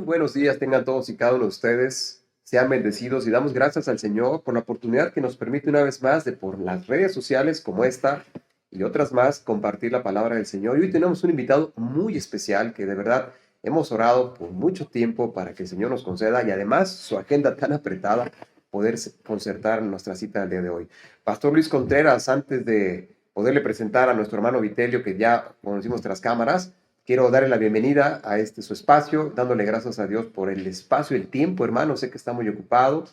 buenos días tengan todos y cada uno de ustedes. Sean bendecidos y damos gracias al Señor por la oportunidad que nos permite una vez más de por las redes sociales como esta y otras más compartir la palabra del Señor. Y hoy tenemos un invitado muy especial que de verdad hemos orado por mucho tiempo para que el Señor nos conceda y además su agenda tan apretada poder concertar nuestra cita del día de hoy. Pastor Luis Contreras, antes de poderle presentar a nuestro hermano Vitelio, que ya conocimos tras cámaras, quiero darle la bienvenida a este su espacio, dándole gracias a Dios por el espacio y el tiempo, hermano. Sé que está muy ocupado,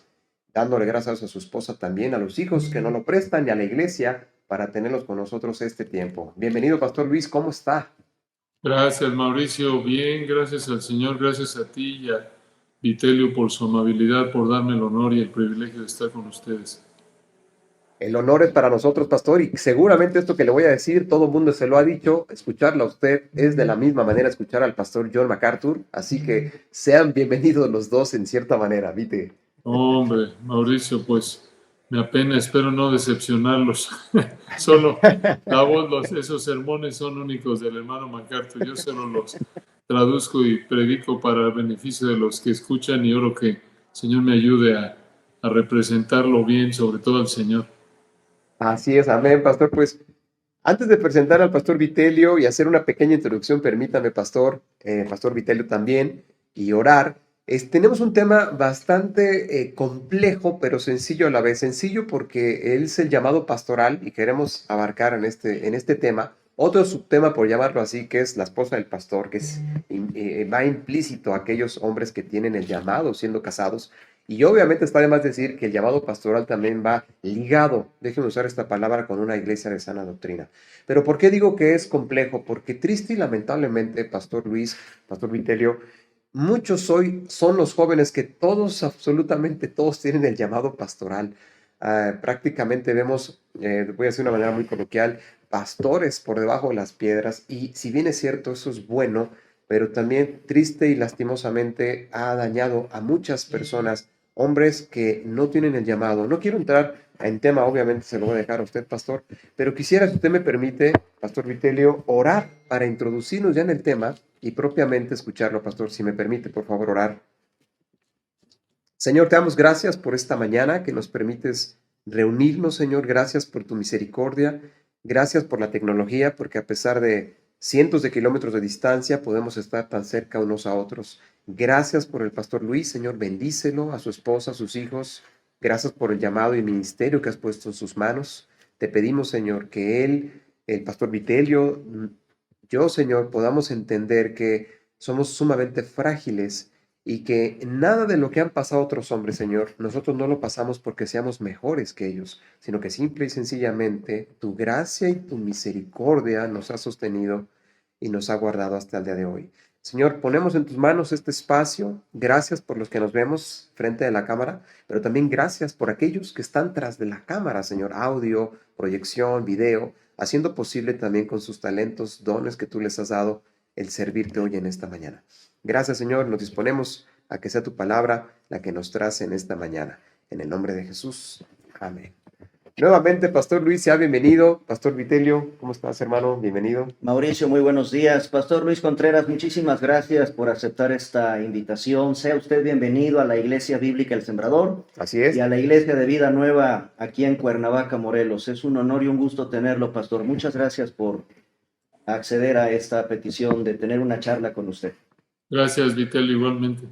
dándole gracias a su esposa también, a los hijos que nos lo prestan y a la iglesia para tenerlos con nosotros este tiempo. Bienvenido, Pastor Luis, ¿cómo está? Gracias, Mauricio. Bien, gracias al Señor, gracias a ti y a Vitelio por su amabilidad, por darme el honor y el privilegio de estar con ustedes. El honor es para nosotros, pastor, y seguramente esto que le voy a decir, todo el mundo se lo ha dicho, escucharla a usted es de la misma manera escuchar al pastor John MacArthur, así que sean bienvenidos los dos en cierta manera, ¿viste? Hombre, Mauricio, pues me apena, espero no decepcionarlos. Solo la voz, esos sermones son únicos del hermano MacArthur. Yo solo los traduzco y predico para el beneficio de los que escuchan y oro que el Señor me ayude a representarlo bien, sobre todo al Señor. Así es, amén, pastor. Pues antes de presentar al pastor Vitelio y hacer una pequeña introducción, permítame, pastor, pastor Vitelio también, y orar. Tenemos un tema bastante complejo, pero sencillo a la vez. Sencillo porque es el llamado pastoral y queremos abarcar en este tema otro subtema, por llamarlo así, que es la esposa del pastor, que va implícito a aquellos hombres que tienen el llamado siendo casados. Y obviamente está de más decir que el llamado pastoral también va ligado, déjenme usar esta palabra, con una iglesia de sana doctrina. Pero ¿por qué digo que es complejo? Porque triste y lamentablemente, Pastor Luis, Pastor Vitelio, muchos hoy son los jóvenes que todos, absolutamente todos, tienen el llamado pastoral. Prácticamente vemos, voy a decir de una manera muy coloquial, pastores por debajo de las piedras. Y si bien es cierto, eso es bueno, pero también triste y lastimosamente ha dañado a muchas personas, hombres que no tienen el llamado. No quiero entrar en tema, obviamente se lo voy a dejar a usted, pastor, pero quisiera, si usted me permite, pastor Vitelio, orar para introducirnos ya en el tema y propiamente escucharlo, pastor, si me permite, por favor, orar. Señor, te damos gracias por esta mañana que nos permites reunirnos, Señor. Gracias por tu misericordia. Gracias por la tecnología, porque a pesar de cientos de kilómetros de distancia, podemos estar tan cerca unos a otros. Gracias por el pastor Luis, Señor. Bendícelo, a su esposa, a sus hijos. Gracias por el llamado y ministerio que has puesto en sus manos. Te pedimos, Señor, que él, el pastor Vitelio, yo, Señor, podamos entender que somos sumamente frágiles y que nada de lo que han pasado otros hombres, Señor, nosotros no lo pasamos porque seamos mejores que ellos, sino que simple y sencillamente tu gracia y tu misericordia nos ha sostenido y nos ha guardado hasta el día de hoy. Señor, ponemos en tus manos este espacio. Gracias por los que nos vemos frente de la cámara, pero también gracias por aquellos que están tras de la cámara, Señor, audio, proyección, video, haciendo posible también con sus talentos, dones que tú les has dado, el servirte hoy en esta mañana. Gracias, Señor. Nos disponemos a que sea tu palabra la que nos trace en esta mañana. En el nombre de Jesús. Amén. Nuevamente, Pastor Luis, sea bienvenido. Pastor Vitelio, ¿cómo estás, hermano? Bienvenido. Mauricio, muy buenos días. Pastor Luis Contreras, muchísimas gracias por aceptar esta invitación. Sea usted bienvenido a la Iglesia Bíblica El Sembrador Así es. y a la Iglesia de Vida Nueva aquí en Cuernavaca, Morelos. Es un honor y un gusto tenerlo, Pastor. Muchas gracias por acceder a esta petición de tener una charla con usted. Gracias, Vitelio, igualmente.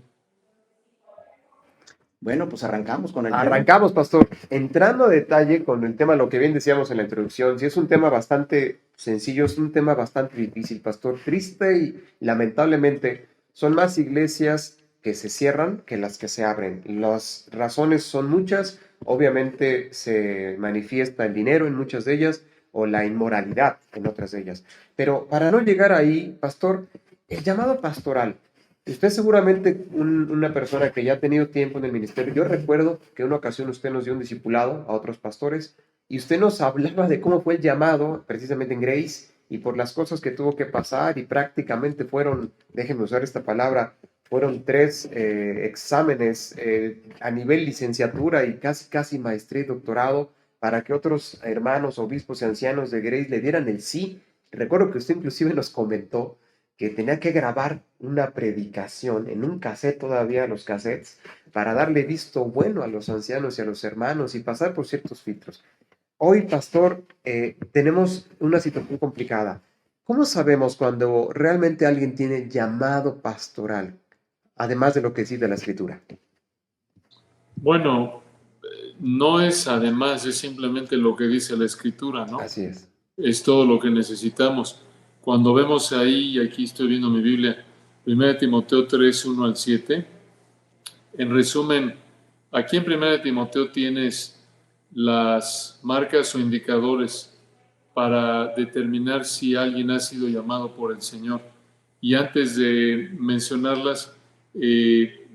Bueno, pues arrancamos con el tema. Arrancamos, pastor. Entrando a detalle con el tema, lo que bien decíamos en la introducción, sí es un tema bastante sencillo, es un tema bastante difícil, pastor. Triste y lamentablemente son más iglesias que se cierran que las que se abren. Las razones son muchas. Obviamente se manifiesta el dinero en muchas de ellas o la inmoralidad en otras de ellas. Pero para no llegar ahí, pastor, el llamado pastoral. Usted seguramente una persona que ya ha tenido tiempo en el ministerio. Yo recuerdo que en una ocasión usted nos dio un discipulado a otros pastores y usted nos hablaba de cómo fue el llamado precisamente en Grace y por las cosas que tuvo que pasar y prácticamente fueron, déjenme usar esta palabra, fueron 3 exámenes a nivel licenciatura y casi maestría y doctorado para que otros hermanos, obispos y ancianos de Grace le dieran el sí. Recuerdo que usted inclusive nos comentó que tenía que grabar una predicación en un cassette, todavía los cassettes, para darle visto bueno a los ancianos y a los hermanos y pasar por ciertos filtros. Hoy, pastor, tenemos una situación complicada. ¿Cómo sabemos cuando realmente alguien tiene llamado pastoral, además de lo que dice la Escritura? Bueno, no es además, es simplemente lo que dice la Escritura, ¿no? Así es. Es todo lo que necesitamos. Cuando vemos ahí, y aquí estoy viendo mi Biblia, 1 Timoteo 3, 1 al 7, en resumen, aquí en 1 Timoteo tienes las marcas o indicadores para determinar si alguien ha sido llamado por el Señor. Y antes de mencionarlas,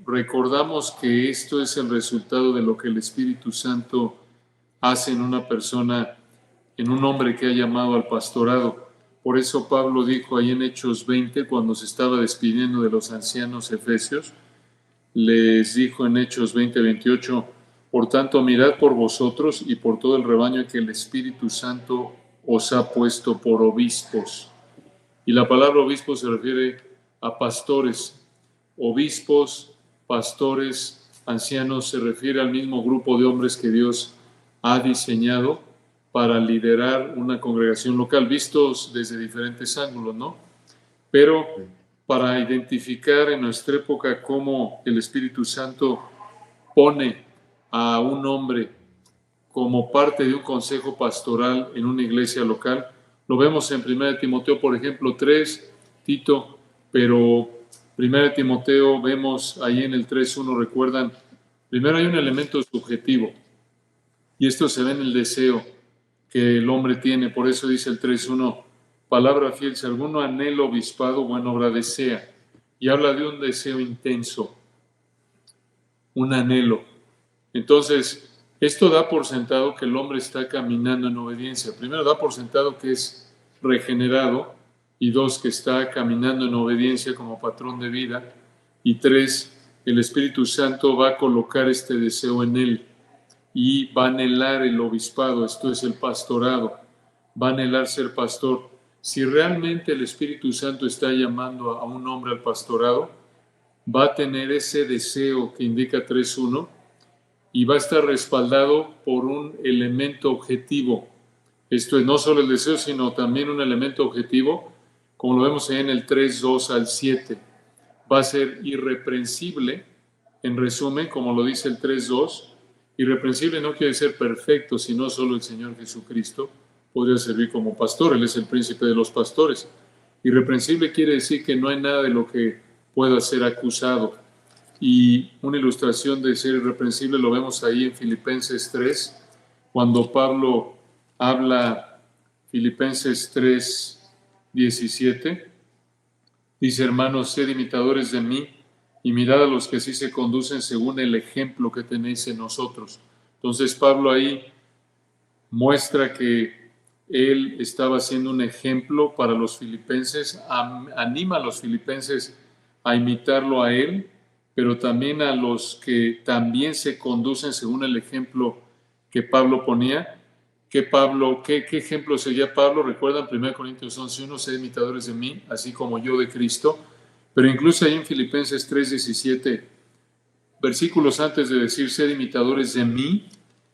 recordamos que esto es el resultado de lo que el Espíritu Santo hace en una persona, en un hombre que ha llamado al pastorado. Por eso Pablo dijo ahí en Hechos 20, cuando se estaba despidiendo de los ancianos efesios, les dijo en Hechos 20, 28, por tanto, mirad por vosotros y por todo el rebaño que el Espíritu Santo os ha puesto por obispos. Y la palabra obispo se refiere a pastores. Obispos, pastores, ancianos, se refiere al mismo grupo de hombres que Dios ha diseñado para liderar una congregación local, vistos desde diferentes ángulos, ¿no? Pero para identificar en nuestra época cómo el Espíritu Santo pone a un hombre como parte de un consejo pastoral en una iglesia local, lo vemos en 1 Timoteo, por ejemplo, 3, Tito, pero 1 Timoteo vemos ahí en el 3.1, recuerdan, primero hay un elemento subjetivo, y esto se ve en el deseo que el hombre tiene, por eso dice el 3.1, palabra fiel, si alguno anhela obispado, buena obra desea, y habla de un deseo intenso, un anhelo. Entonces, esto da por sentado que el hombre está caminando en obediencia. Primero, da por sentado que es regenerado, y 2, que está caminando en obediencia como patrón de vida, y 3, el Espíritu Santo va a colocar este deseo en él y va a anhelar el obispado, esto es el pastorado, va a anhelar ser pastor. Si realmente el Espíritu Santo está llamando a un hombre al pastorado, va a tener ese deseo que indica 3.1 y va a estar respaldado por un elemento objetivo. Esto es no solo el deseo, sino también un elemento objetivo, como lo vemos ahí en el 3.2 al 7. Va a ser irreprensible, en resumen, como lo dice el 3.2. Irreprensible no quiere ser perfecto, sino solo el Señor Jesucristo podría servir como pastor. Él es el príncipe de los pastores. Irreprensible quiere decir que no hay nada de lo que pueda ser acusado. Y una ilustración de ser irreprensible lo vemos ahí en Filipenses 3, cuando Pablo habla, Filipenses 3, 17, dice, hermanos, sed imitadores de mí y mirad a los que así se conducen según el ejemplo que tenéis en nosotros. Entonces Pablo ahí muestra que él estaba siendo un ejemplo para los filipenses, anima a los filipenses a imitarlo a él, pero también a los que también se conducen según el ejemplo que Pablo ponía. ¿Qué ejemplo seguía Pablo? Recuerdan 1 Corintios 11:1, sed imitadores de mí, así como yo de Cristo. Pero incluso ahí en Filipenses 3:17, versículos antes de decir sed imitadores de mí,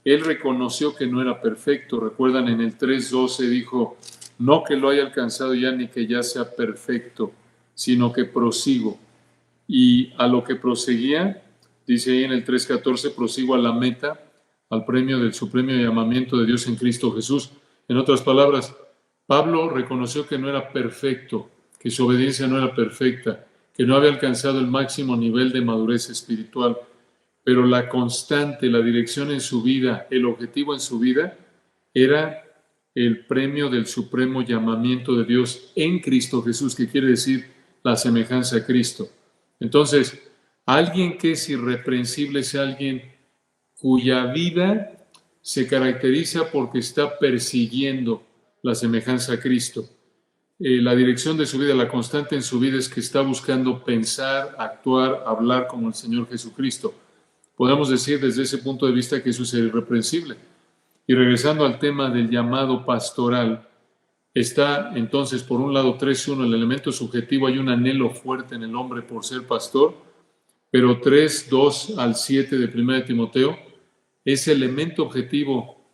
él reconoció que no era perfecto. Recuerdan en el 3:12 dijo, no que lo haya alcanzado ya ni que ya sea perfecto, sino que prosigo. Y a lo que proseguía, dice ahí en el 3:14, prosigo a la meta, al premio del supremo llamamiento de Dios en Cristo Jesús. En otras palabras, Pablo reconoció que no era perfecto, que su obediencia no era perfecta, que no había alcanzado el máximo nivel de madurez espiritual, pero la constante, la dirección en su vida, el objetivo en su vida, era el premio del supremo llamamiento de Dios en Cristo Jesús, que quiere decir la semejanza a Cristo. Entonces, alguien que es irreprensible es alguien cuya vida se caracteriza porque está persiguiendo la semejanza a Cristo. La dirección de su vida, la constante en su vida es que está buscando pensar, actuar, hablar como el Señor Jesucristo. Podemos decir desde ese punto de vista que eso es irreprensible. Y regresando al tema del llamado pastoral, Está entonces, por un lado, 3.1, el elemento subjetivo, hay un anhelo fuerte en el hombre por ser pastor, pero 3.2 al 7 de 1 de Timoteo, ese elemento objetivo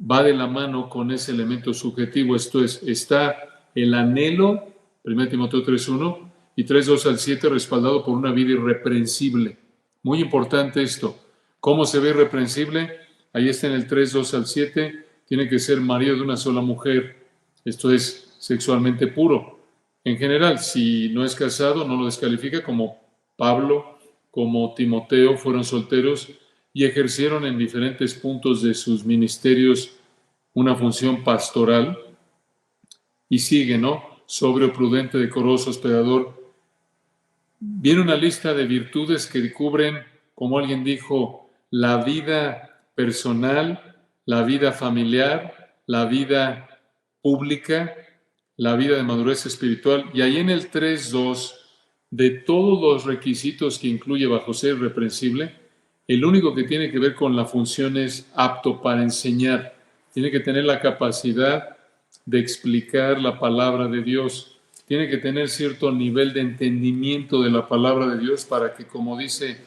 va de la mano con ese elemento subjetivo, esto es, está el anhelo, 1 Timoteo 3.1, y 3.2 al 7, respaldado por una vida irreprensible. Muy importante esto. ¿Cómo se ve irreprensible? Ahí está en el 3.2 al 7, tiene que ser marido de una sola mujer, esto es sexualmente puro. En general, si no es casado, no lo descalifica, como Pablo, como Timoteo fueron solteros y ejercieron en diferentes puntos de sus ministerios una función pastoral. Y sigue, ¿no? Sobrio, prudente, decoroso, hospedador. Viene una lista de virtudes que cubren, como alguien dijo, la vida personal, la vida familiar, la vida pública, la vida de madurez espiritual. Y ahí en el 3.2, de todos los requisitos que incluye bajo ser irreprensible, el único que tiene que ver con la función es apto para enseñar. Tiene que tener la capacidad de explicar la palabra de Dios. Tiene que tener cierto nivel de entendimiento de la palabra de Dios para que, como dice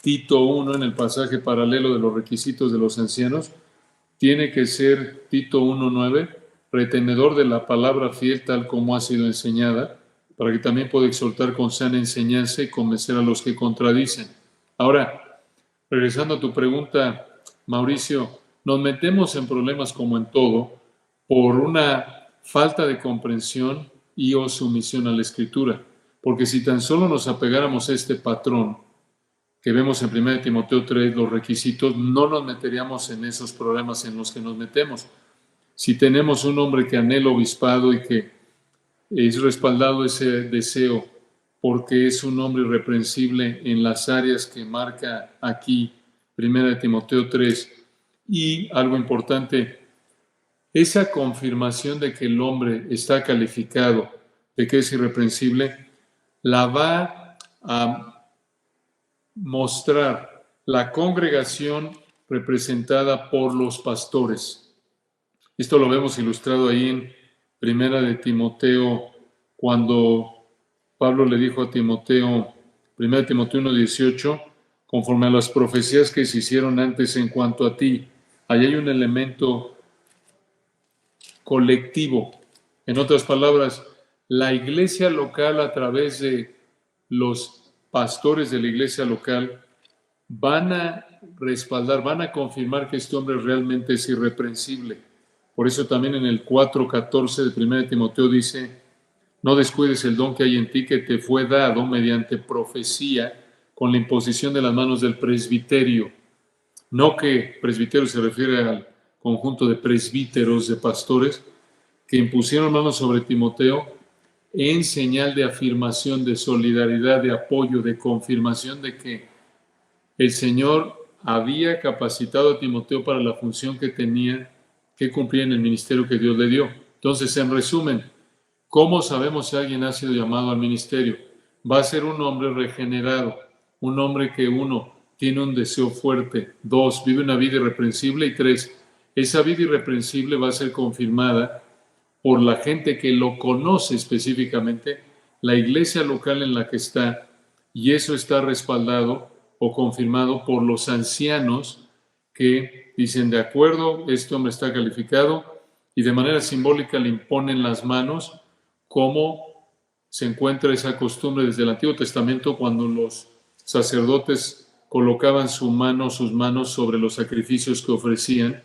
Tito 1 en el pasaje paralelo de los requisitos de los ancianos, tiene que ser Tito 1.9, retenedor de la palabra fiel tal como ha sido enseñada, para que también pueda exhortar con sana enseñanza y convencer a los que contradicen. Ahora, regresando a tu pregunta, Mauricio, nos metemos en problemas como en todo por una falta de comprensión y o sumisión a la Escritura. Porque si tan solo nos apegáramos a este patrón que vemos en 1 Timoteo 3, los requisitos, no nos meteríamos en esos problemas en los que nos metemos. Si tenemos un hombre que anhela obispado y que es respaldado ese deseo porque es un hombre irreprensible en las áreas que marca aquí 1 Timoteo 3, y algo importante, esa confirmación de que el hombre está calificado, de que es irreprensible, la va a mostrar la congregación representada por los pastores. Esto lo vemos ilustrado ahí en 1 de Timoteo, cuando Pablo le dijo a Timoteo, 1 Timoteo 1:18, conforme a las profecías que se hicieron antes en cuanto a ti. Ahí hay un elemento colectivo. En otras palabras, la iglesia local, a través de los pastores de la iglesia local, van a respaldar, van a confirmar que este hombre realmente es irreprensible. Por eso también en el 4:14 de 1 Timoteo dice, no descuides el don que hay en ti, que te fue dado mediante profecía con la imposición de las manos del presbiterio. No que presbiterio se refiere al conjunto de presbíteros, de pastores, que impusieron manos sobre Timoteo en señal de afirmación, de solidaridad, de apoyo, de confirmación de que el Señor había capacitado a Timoteo para la función que tenía que cumplir en el ministerio que Dios le dio. Entonces, en resumen, ¿cómo sabemos si alguien ha sido llamado al ministerio? Va a ser un hombre regenerado, un hombre que, uno, tiene un deseo fuerte, dos, vive una vida irreprensible, y tres, esa vida irreprensible va a ser confirmada por la gente que lo conoce específicamente, la iglesia local en la que está, y eso está respaldado o confirmado por los ancianos que dicen, de acuerdo, este hombre está calificado, y de manera simbólica le imponen las manos, como se encuentra esa costumbre desde el Antiguo Testamento, cuando los sacerdotes colocaban sus manos sobre los sacrificios que ofrecían,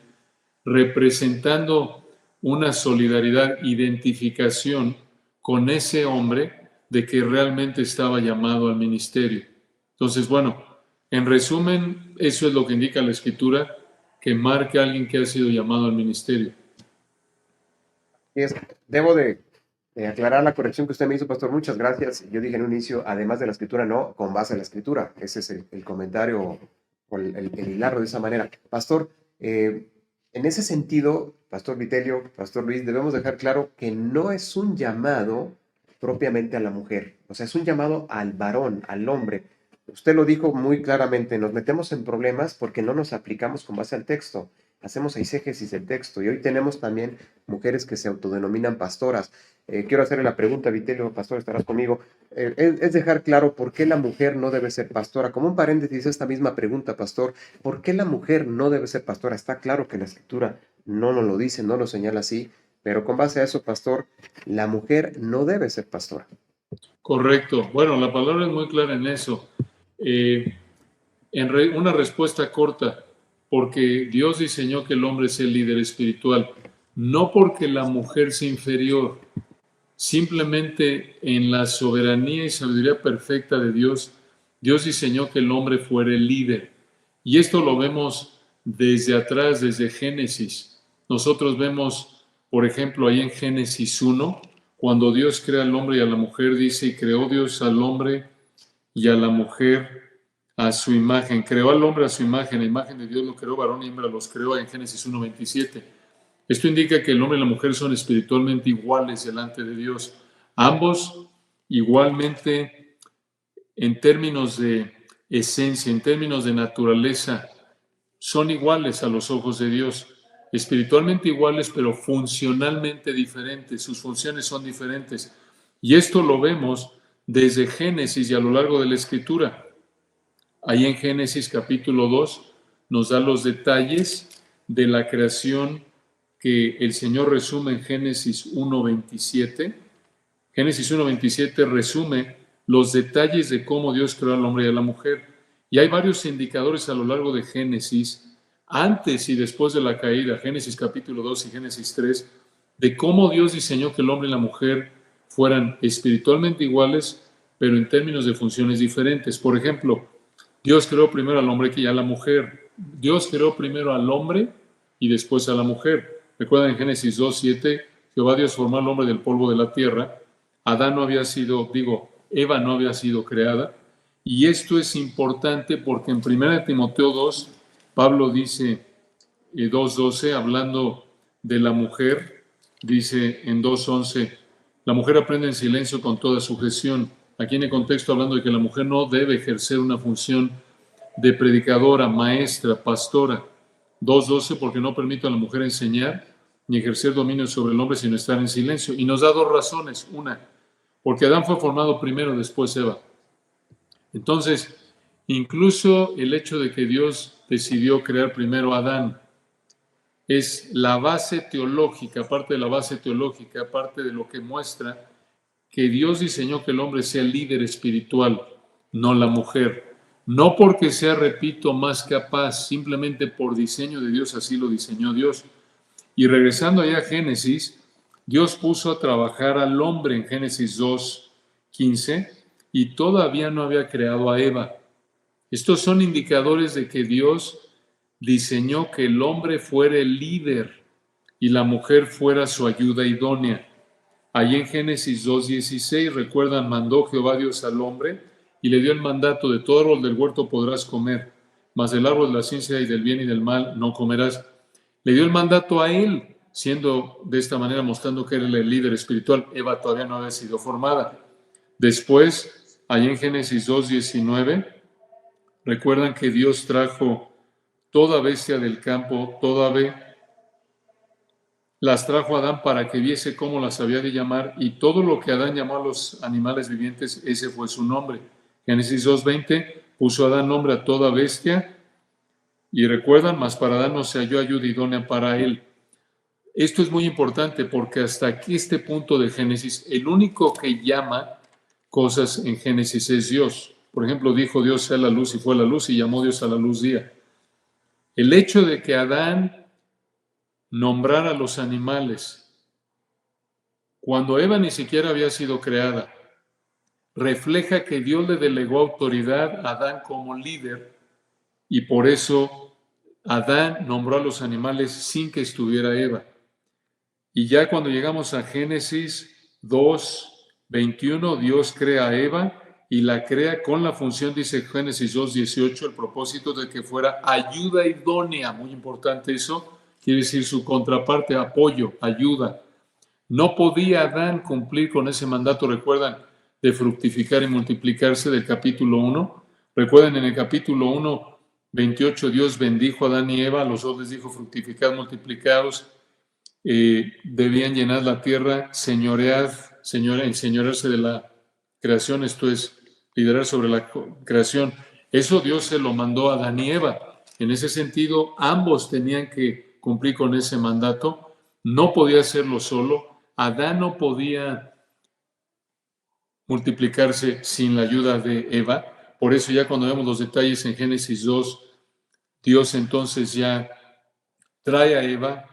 representando una solidaridad, identificación con ese hombre de que realmente estaba llamado al ministerio. Entonces, bueno, en resumen, eso es lo que indica la Escritura, que marca a alguien que ha sido llamado al ministerio. Debo de aclarar la corrección que usted me hizo, pastor. Muchas gracias. Yo dije en un inicio, además de la Escritura, no, con base en la Escritura. Ese es el comentario o el hilarlo de esa manera. Pastor, en ese sentido, Pastor Vitelio, Pastor Luis, debemos dejar claro que no es un llamado propiamente a la mujer. O sea, es un llamado al varón, al hombre. Usted lo dijo muy claramente, nos metemos en problemas porque no nos aplicamos con base al texto. hacemos eisegesis del texto y hoy tenemos también mujeres que se autodenominan pastoras. Quiero hacerle la pregunta, Vitelio, pastor, estarás conmigo. Es dejar claro por qué la mujer no debe ser pastora. Como un paréntesis, esta misma pregunta, pastor, ¿por qué la mujer no debe ser pastora? Está claro que la Escritura no nos lo dice, no lo señala así, pero con base a eso, pastor, la mujer no debe ser pastora. Correcto. Bueno, la palabra es muy clara en eso. Una respuesta corta, porque Dios diseñó que el hombre sea el líder espiritual, no porque la mujer sea inferior, simplemente en la soberanía y sabiduría perfecta de Dios, Dios diseñó que el hombre fuera el líder. Y esto lo vemos desde atrás, desde Génesis. Nosotros vemos, por ejemplo, ahí en Génesis 1, cuando Dios crea al hombre y a la mujer, dice, y creó Dios al hombre y a la mujer a su imagen. Creó al hombre a su imagen, la imagen de Dios lo creó, varón y hembra los creó, en Génesis 1:27. Esto indica que el hombre y la mujer son espiritualmente iguales delante de Dios. Ambos igualmente en términos de esencia, en términos de naturaleza, son iguales a los ojos de Dios. Espiritualmente iguales, pero funcionalmente diferentes. Sus funciones son diferentes. Y esto lo vemos desde Génesis y a lo largo de la Escritura. Ahí en Génesis capítulo 2 nos da los detalles de la creación que el Señor resume en Génesis 1:27. Génesis 1:27 resume los detalles de cómo Dios creó al hombre y a la mujer. Y hay varios indicadores a lo largo de Génesis, antes y después de la caída, Génesis capítulo 2 y Génesis 3, de cómo Dios diseñó que el hombre y la mujer fueran espiritualmente iguales, pero en términos de funciones diferentes. Por ejemplo, Dios creó primero al hombre que a la mujer. Dios creó primero al hombre y después a la mujer. Recuerdan en Génesis 2:7, Jehová Dios formó al hombre del polvo de la tierra. Eva no había sido creada. Y esto es importante porque en 1 Timoteo 2, Pablo dice, 2:12, hablando de la mujer, dice en 2:11, la mujer aprende en silencio con toda sujeción. Aquí en el contexto hablando de que la mujer no debe ejercer una función de predicadora, maestra, pastora. 2:12, porque no permite a la mujer enseñar ni ejercer dominio sobre el hombre, sino estar en silencio. Y nos da dos razones. Una, porque Adán fue formado primero, después Eva. Entonces, incluso el hecho de que Dios decidió crear primero a Adán es la base teológica, aparte de la base teológica, aparte de lo que muestra que Dios diseñó que el hombre sea el líder espiritual, no la mujer. No porque sea, repito, más capaz, simplemente por diseño de Dios, así lo diseñó Dios. Y regresando allá a Génesis, Dios puso a trabajar al hombre en Génesis 2:15 y todavía no había creado a Eva. Estos son indicadores de que Dios diseñó que el hombre fuera el líder y la mujer fuera su ayuda idónea. Allí en Génesis 2:16, recuerdan, mandó Jehová Dios al hombre y le dio el mandato: de todo árbol del huerto podrás comer, mas del árbol de la ciencia y del bien y del mal no comerás. Le dio el mandato a él, siendo de esta manera mostrando que era el líder espiritual. Eva todavía no había sido formada. Después, allí en Génesis 2:19, recuerdan que Dios trajo toda bestia del campo, toda ave, las trajo a Adán para que viese cómo las había de llamar, y todo lo que Adán llamó a los animales vivientes, ese fue su nombre. Génesis 2:20, puso Adán nombre a toda bestia, y recuerdan, mas para Adán no se halló ayuda idónea para él. Esto es muy importante porque hasta aquí, este punto de Génesis, el único que llama cosas en Génesis es Dios. Por ejemplo, dijo Dios sea la luz y fue la luz, y llamó Dios a la luz día. El hecho de que Adán nombrara a los animales cuando Eva ni siquiera había sido creada, refleja que Dios le delegó autoridad a Adán como líder, y por eso Adán nombró a los animales sin que estuviera Eva. Y ya cuando llegamos a Génesis 2:21, Dios crea a Eva y la crea con la función, dice Génesis 2:18, el propósito de que fuera ayuda idónea. Muy importante eso, quiere decir su contraparte, apoyo, ayuda. No podía Adán cumplir con ese mandato, recuerdan, de fructificar y multiplicarse del capítulo 1. Recuerden, en el capítulo 1 28, Dios bendijo a Adán y Eva, a los dos les dijo: fructificad, multiplicaos, debían llenar la tierra, enseñorearse de la creación, esto es, liderar sobre la creación. Eso Dios se lo mandó a Adán y Eva. En ese sentido, ambos tenían que cumplir con ese mandato. No podía hacerlo solo. Adán no podía multiplicarse sin la ayuda de Eva. Por eso ya cuando vemos los detalles en Génesis 2, Dios entonces ya trae a Eva,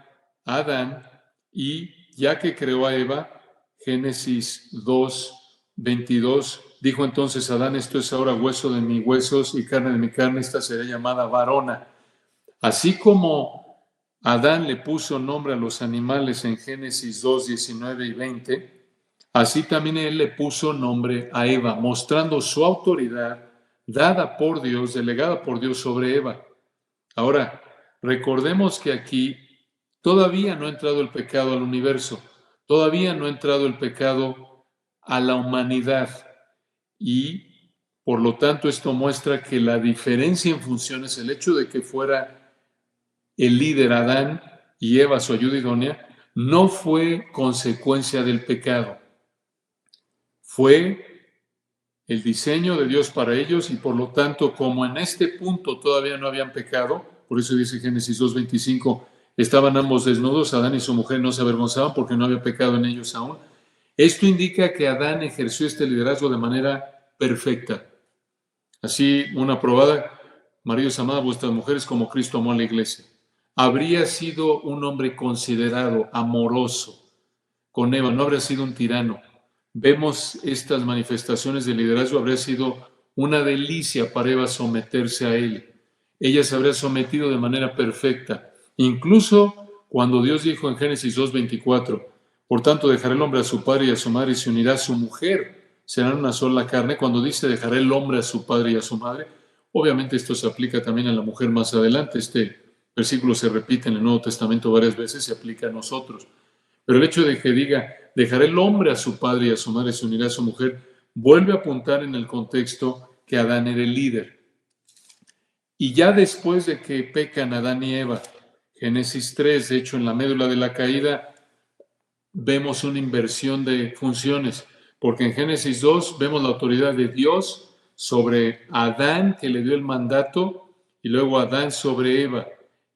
a Adán, y ya que creó a Eva, Génesis 2, 22, dijo entonces Adán: esto es ahora hueso de mis huesos y carne de mi carne, esta será llamada varona. Así como Adán le puso nombre a los animales en Génesis 2, 19 y 20, así también él le puso nombre a Eva, mostrando su autoridad dada por Dios, delegada por Dios sobre Eva. Ahora, recordemos que aquí todavía no ha entrado el pecado al universo, todavía no ha entrado el pecado a la humanidad, y por lo tanto esto muestra que la diferencia en funciones, el hecho de que fuera el líder Adán y Eva su ayuda idónea, no fue consecuencia del pecado, fue el diseño de Dios para ellos, y por lo tanto, como en este punto todavía no habían pecado, por eso dice Génesis 2:25, estaban ambos desnudos, Adán y su mujer no se avergonzaban porque no había pecado en ellos aún. Esto indica que Adán ejerció este liderazgo de manera perfecta. Así, una probada: maridos, amad a vuestras mujeres como Cristo amó a la iglesia. Habría sido un hombre considerado, amoroso con Eva, no habría sido un tirano. Vemos estas manifestaciones de liderazgo, habría sido una delicia para Eva someterse a él. Ella se habría sometido de manera perfecta. Incluso cuando Dios dijo en Génesis 2:24, por tanto dejará el hombre a su padre y a su madre y se unirá a su mujer, serán una sola carne. Cuando dice dejará el hombre a su padre y a su madre, obviamente esto se aplica también a la mujer más adelante. Este versículo se repite en el Nuevo Testamento varias veces, se aplica a nosotros. Pero el hecho de que diga, dejará el hombre a su padre y a su madre, se unirá a su mujer, vuelve a apuntar en el contexto que Adán era el líder. Y ya después de que pecan Adán y Eva, Génesis 3, de hecho en la médula de la caída, vemos una inversión de funciones, porque en Génesis 2 vemos la autoridad de Dios sobre Adán, que le dio el mandato, y luego Adán sobre Eva,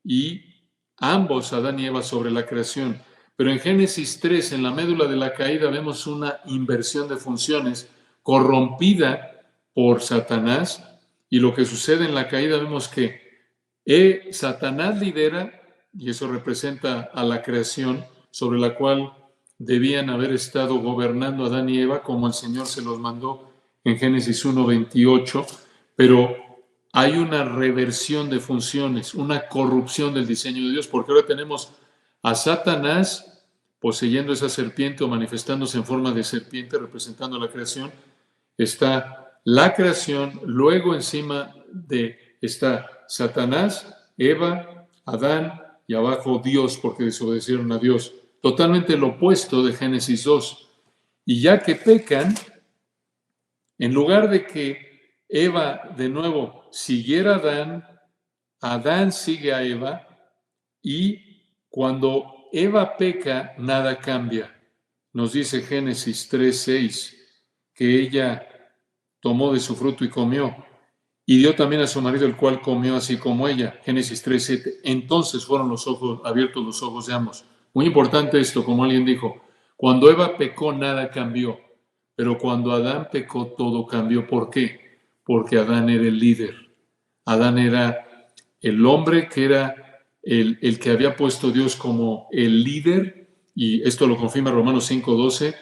y ambos, Adán y Eva, sobre la creación. Pero en Génesis 3, en la médula de la caída, vemos una inversión de funciones corrompida por Satanás, y lo que sucede en la caída, vemos que Satanás lidera, y eso representa a la creación sobre la cual debían haber estado gobernando Adán y Eva, como el Señor se los mandó en Génesis 1:28, pero hay una reversión de funciones, una corrupción del diseño de Dios, porque ahora tenemos a Satanás poseyendo esa serpiente o manifestándose en forma de serpiente, representando la creación. Está la creación, luego encima está Satanás, Eva, Adán, y abajo Dios, porque desobedecieron a Dios. Totalmente lo opuesto de Génesis 2. Y ya que pecan, en lugar de que Eva de nuevo siguiera a Adán, Adán sigue a Eva, y cuando Eva peca, nada cambia. Nos dice Génesis 3:6 que ella tomó de su fruto y comió, y dio también a su marido, el cual comió así como ella. Génesis 3:7. Entonces fueron abiertos los ojos de ambos. Muy importante esto, como alguien dijo, cuando Eva pecó, nada cambió, pero cuando Adán pecó, todo cambió. ¿Por qué? Porque Adán era el líder. Adán era el hombre que era el que había puesto Dios como el líder, y esto lo confirma Romanos 5:12.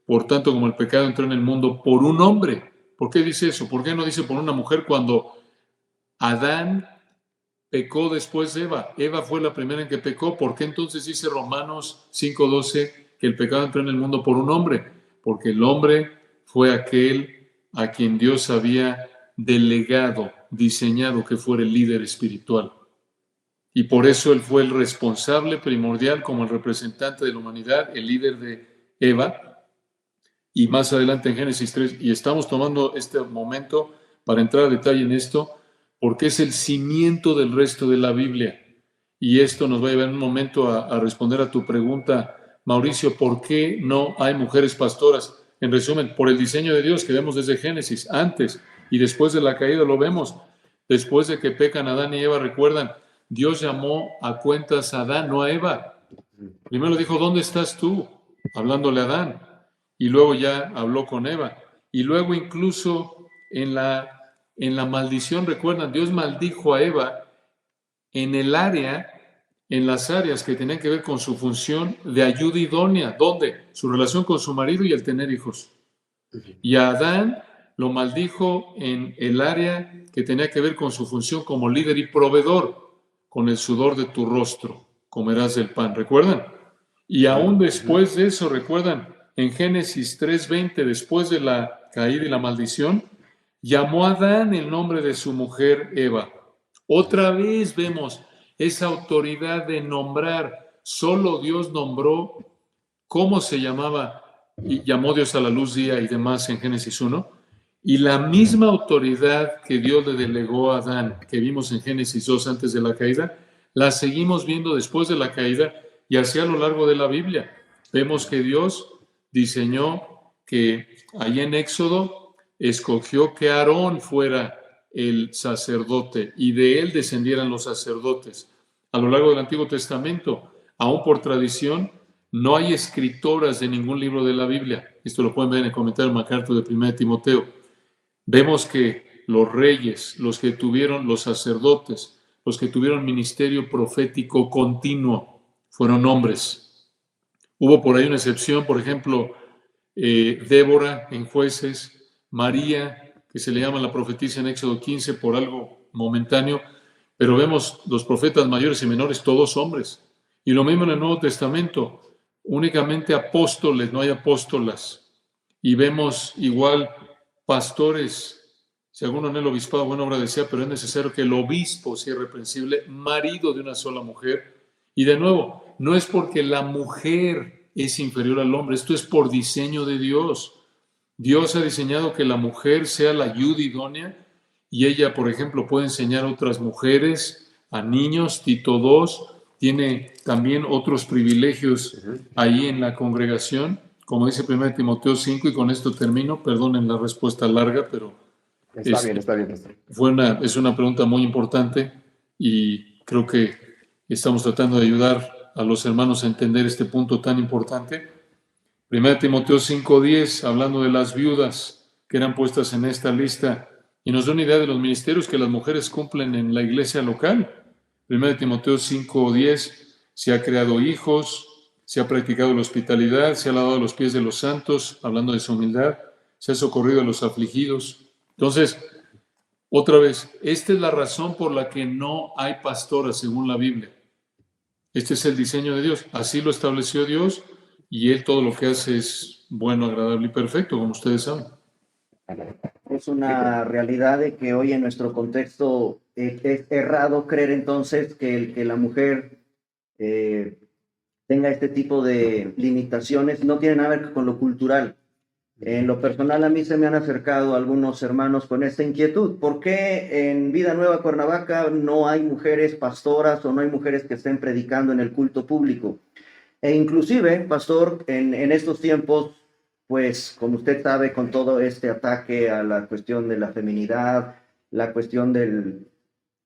Por tanto, como el pecado entró en el mundo por un hombre. ¿Por qué dice eso? ¿Por qué no dice por una mujer cuando Adán pecó después de Eva? Eva fue la primera en que pecó. ¿Por qué entonces dice Romanos 5:12 que el pecado entró en el mundo por un hombre? Porque el hombre fue aquel a quien Dios había delegado, diseñado que fuera el líder espiritual. Y por eso él fue el responsable primordial como el representante de la humanidad, el líder de Eva. Y más adelante en Génesis 3, y estamos tomando este momento para entrar a detalle en esto, porque es el cimiento del resto de la Biblia. Y esto nos va a llevar en un momento a responder a tu pregunta, Mauricio, ¿por qué no hay mujeres pastoras? En resumen, por el diseño de Dios que vemos desde Génesis, antes y después de la caída lo vemos. Después de que pecan Adán y Eva, recuerdan, Dios llamó a cuentas a Adán, no a Eva. Primero dijo, ¿dónde estás tú? Hablándole a Adán. Y luego ya habló con Eva. Y luego incluso en la maldición, recuerdan, Dios maldijo a Eva en las áreas que tenían que ver con su función de ayuda idónea. ¿Dónde? Su relación con su marido y el tener hijos. Y a Adán lo maldijo en el área que tenía que ver con su función como líder y proveedor. Con el sudor de tu rostro comerás del pan. ¿Recuerdan? Y aún después de eso, ¿recuerdan? En Génesis 3:20, después de la caída y la maldición, llamó a Adán el nombre de su mujer Eva. Otra vez vemos esa autoridad de nombrar. Solo Dios nombró cómo se llamaba y llamó Dios a la luz día y demás en Génesis 1. Y la misma autoridad que Dios le delegó a Adán, que vimos en Génesis 2 antes de la caída, la seguimos viendo después de la caída y así a lo largo de la Biblia. Vemos que Dios diseñó que allí en Éxodo escogió que Aarón fuera el sacerdote y de él descendieran los sacerdotes. A lo largo del Antiguo Testamento, aún por tradición, no hay escritoras de ningún libro de la Biblia. Esto lo pueden ver en el comentario MacArthur de 1 Timoteo. Vemos que los reyes, los que tuvieron los sacerdotes, los que tuvieron ministerio profético continuo, fueron hombres. Hubo por ahí una excepción, por ejemplo, Débora en Jueces, María, que se le llama la profetisa en Éxodo 15 por algo momentáneo, pero vemos los profetas mayores y menores, todos hombres. Y lo mismo en el Nuevo Testamento, únicamente apóstoles, no hay apóstolas. Y vemos igual pastores, si alguno en el obispado buena obra desea, pero es necesario que el obispo sea irreprensible, marido de una sola mujer. Y de nuevo, no es porque la mujer es inferior al hombre, esto es por diseño de Dios. Dios ha diseñado que la mujer sea la ayuda idónea y ella, por ejemplo, puede enseñar a otras mujeres, a niños. Tito 2 tiene también otros privilegios ahí en la congregación, como dice 1 Timoteo 5, y con esto termino. Perdonen la respuesta larga, pero Está bien, pastor. es una pregunta muy importante y creo que estamos tratando de ayudar a los hermanos a entender este punto tan importante. 1 Timoteo 5:10, hablando de las viudas que eran puestas en esta lista, y nos da una idea de los ministerios que las mujeres cumplen en la iglesia local. 1 Timoteo 5:10, se ha creado hijos, se ha practicado la hospitalidad, se ha lavado los pies de los santos, hablando de su humildad, se ha socorrido a los afligidos. Entonces, otra vez, esta es la razón por la que no hay pastoras según la Biblia. Este es el diseño de Dios, así lo estableció Dios y Él todo lo que hace es bueno, agradable y perfecto, como ustedes saben. Es una realidad de que hoy en nuestro contexto es errado creer entonces que la mujer tenga este tipo de limitaciones. No tiene nada que ver con lo cultural. En lo personal, a mí se me han acercado algunos hermanos con esta inquietud. ¿Por qué en Vida Nueva Cuernavaca no hay mujeres pastoras o no hay mujeres que estén predicando en el culto público? E inclusive, pastor, en estos tiempos, pues como usted sabe, con todo este ataque a la cuestión de la feminidad, la cuestión del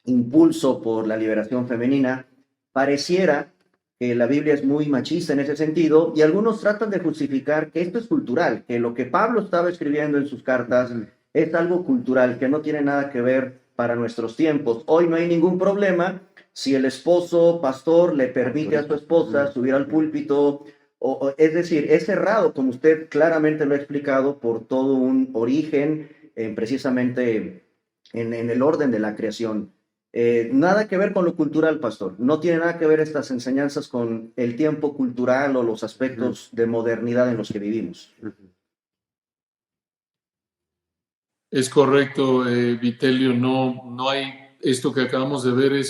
impulso por la liberación femenina, pareciera que la Biblia es muy machista en ese sentido, y algunos tratan de justificar que esto es cultural, que lo que Pablo estaba escribiendo en sus cartas es algo cultural, que no tiene nada que ver para nuestros tiempos. Hoy no hay ningún problema si el esposo pastor le permite a su esposa subir al púlpito, es decir, es cerrado, como usted claramente lo ha explicado, por todo un origen, precisamente en el orden de la creación. Nada que ver con lo cultural, pastor. No tiene nada que ver estas enseñanzas con el tiempo cultural o los aspectos de modernidad en los que vivimos. Es correcto, Vitelio. No hay, esto que acabamos de ver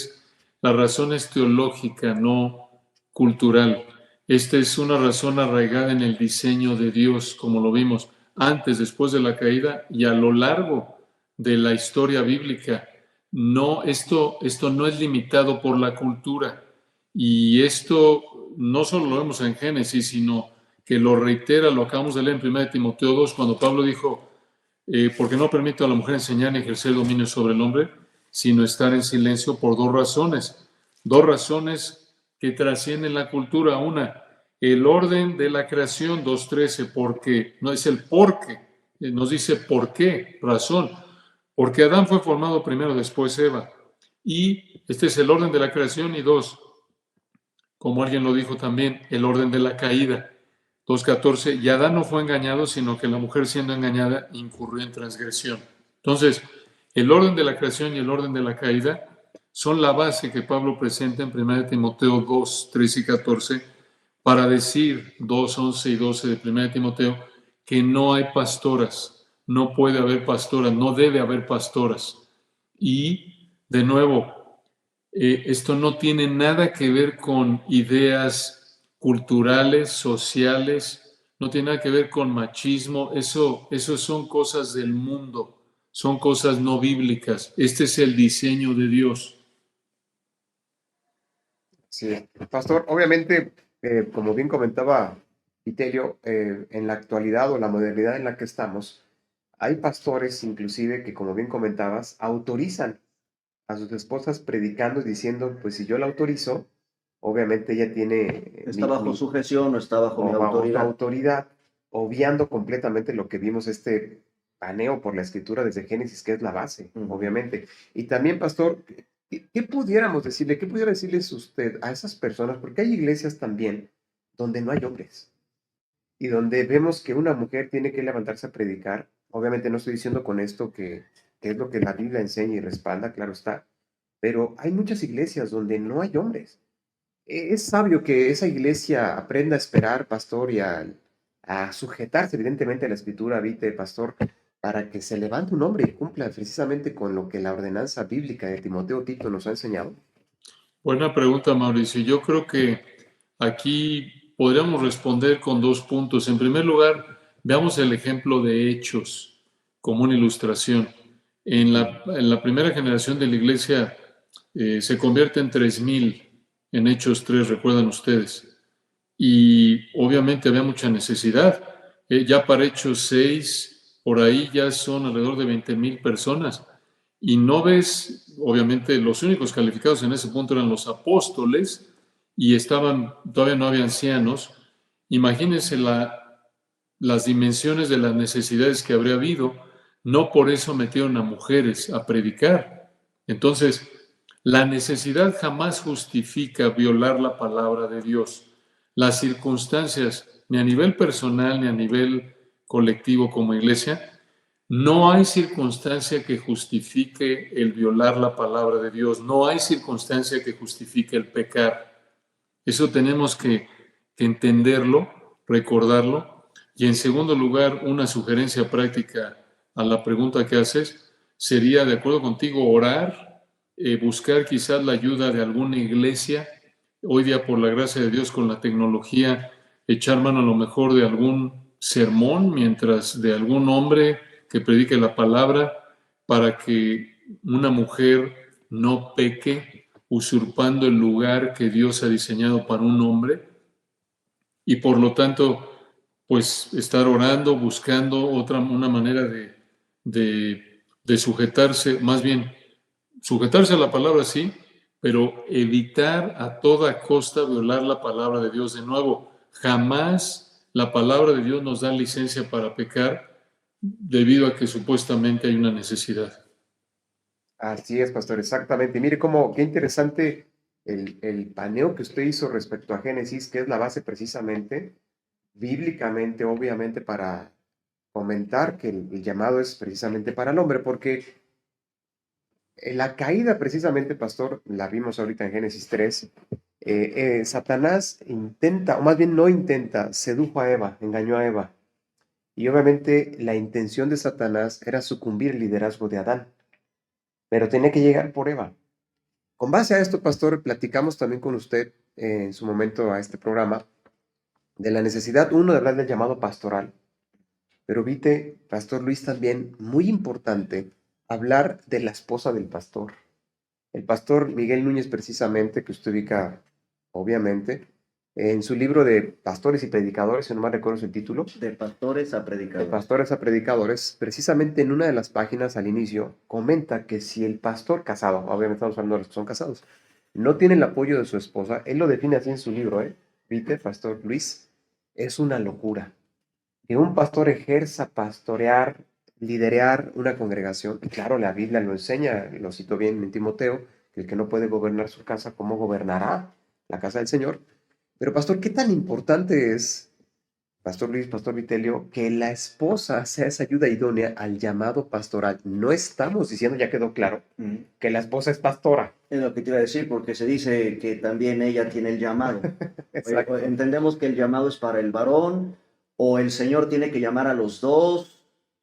la razón es teológica, no cultural. Esta es una razón arraigada en el diseño de Dios, como lo vimos antes, después de la caída y a lo largo de la historia bíblica. no, esto no es limitado por la cultura. Y esto no solo lo vemos en Génesis, sino que lo reitera, lo acabamos de leer en 1 Timoteo 2, cuando Pablo dijo, porque no permito a la mujer enseñar ni ejercer dominio sobre el hombre, sino estar en silencio por dos razones que trascienden la cultura. Una, el orden de la creación, 2.13, porque, no es el porque, nos dice por qué, razón, porque Adán fue formado primero, después Eva. Y este es el orden de la creación. Y dos, como alguien lo dijo también, el orden de la caída. 2.14, y Adán no fue engañado, sino que la mujer siendo engañada incurrió en transgresión. Entonces, el orden de la creación y el orden de la caída son la base que Pablo presenta en 1 Timoteo 2, 13 y 14, para decir 2, 11 y 12 de 1 Timoteo, que no hay pastoras, no puede haber pastoras, no debe haber pastoras. Y, de nuevo, esto no tiene nada que ver con ideas culturales, sociales, no tiene nada que ver con machismo, eso son cosas del mundo, son cosas no bíblicas. Este es el diseño de Dios. Sí, pastor, obviamente, como bien comentaba Vitelio, en la actualidad o la modernidad en la que estamos, hay pastores inclusive que, como bien comentabas, autorizan a sus esposas predicando y diciendo, pues si yo la autorizo, obviamente ella tiene ¿Está bajo sujeción o está bajo mi o bajo tu autoridad? autoridad, obviando completamente lo que vimos, este paneo por la escritura desde Génesis, que es la base, obviamente. Y también, pastor, ¿qué pudiéramos decirle? ¿Qué pudiera decirles usted a esas personas? Porque hay iglesias también donde no hay hombres y donde vemos que una mujer tiene que levantarse a predicar. Obviamente no estoy diciendo con esto que es lo que la Biblia enseña y respalda, claro está, pero hay muchas iglesias donde no hay hombres. Es sabio que esa iglesia aprenda a esperar, pastor, y a sujetarse evidentemente a la escritura, vite, pastor, para que se levante un hombre y cumpla precisamente con lo que la ordenanza bíblica de Timoteo Tito nos ha enseñado. Buena pregunta, Mauricio. Yo creo que aquí podríamos responder con 2 puntos. En primer lugar, veamos el ejemplo de Hechos como una ilustración. En la primera generación de la iglesia se convierte en 3,000 en Hechos 3, recuerdan ustedes. Y obviamente había mucha necesidad. Ya para Hechos 6, por ahí ya son alrededor de 20,000 personas. Y no ves, obviamente, los únicos calificados en ese punto eran los apóstoles y todavía no había ancianos. Imagínense las dimensiones de las necesidades que habría habido. No por eso metieron a mujeres a predicar. Entonces, la necesidad jamás justifica violar la palabra de Dios. Las circunstancias, ni a nivel personal ni a nivel colectivo como iglesia, no hay circunstancia que justifique el violar la palabra de Dios. No hay circunstancia que justifique el pecar. Eso tenemos que entenderlo, recordarlo. Y en segundo lugar, una sugerencia práctica a la pregunta que haces sería, de acuerdo contigo, orar, buscar quizás la ayuda de alguna iglesia. Hoy día, por la gracia de Dios, con la tecnología, echar mano a lo mejor de algún sermón, mientras de algún hombre que predique la palabra, para que una mujer no peque usurpando el lugar que Dios ha diseñado para un hombre, y por lo tanto, pues estar orando, buscando una manera de sujetarse, más bien sujetarse a la palabra, sí, pero evitar a toda costa violar la palabra de Dios. De nuevo, jamás la palabra de Dios nos da licencia para pecar debido a que supuestamente hay una necesidad. Así es, pastor, exactamente. Y mire qué interesante el paneo que usted hizo respecto a Génesis, que es la base precisamente, bíblicamente, obviamente, para comentar que el llamado es precisamente para el hombre, porque la caída precisamente, pastor, la vimos ahorita en Génesis 3, Satanás intenta, o más bien no intenta, sedujo a Eva, engañó a Eva. Y obviamente la intención de Satanás era sucumbir el liderazgo de Adán, pero tenía que llegar por Eva. Con base a esto, pastor, platicamos también con usted en su momento a este programa de la necesidad, uno, de hablar del llamado pastoral, pero viste, Pastor Luis, también muy importante hablar de la esposa del pastor. El pastor Miguel Núñez, precisamente, que usted ubica, obviamente, en su libro de Pastores y Predicadores, si no mal recuerdo el título, De pastores a de predicadores. Pastores a Predicadores, precisamente en una de las páginas al inicio, comenta que si el pastor casado, obviamente estamos hablando de los que son casados, no tiene el apoyo de su esposa, él lo define así en su libro, ¿viste, Pastor Luis? Es una locura que un pastor ejerza pastorear, liderar una congregación. Y claro, la Biblia lo enseña, lo cito bien en Timoteo, que el que no puede gobernar su casa, ¿cómo gobernará la casa del Señor? Pero pastor, ¿qué tan importante es, Pastor Luis, Pastor Vitelio, que la esposa sea esa ayuda idónea al llamado pastoral? No estamos diciendo, ya quedó claro, que la esposa es pastora. Es lo que te iba a decir, porque se dice que también ella tiene el llamado. Exacto. Entendemos que el llamado es para el varón, o el Señor tiene que llamar a los dos.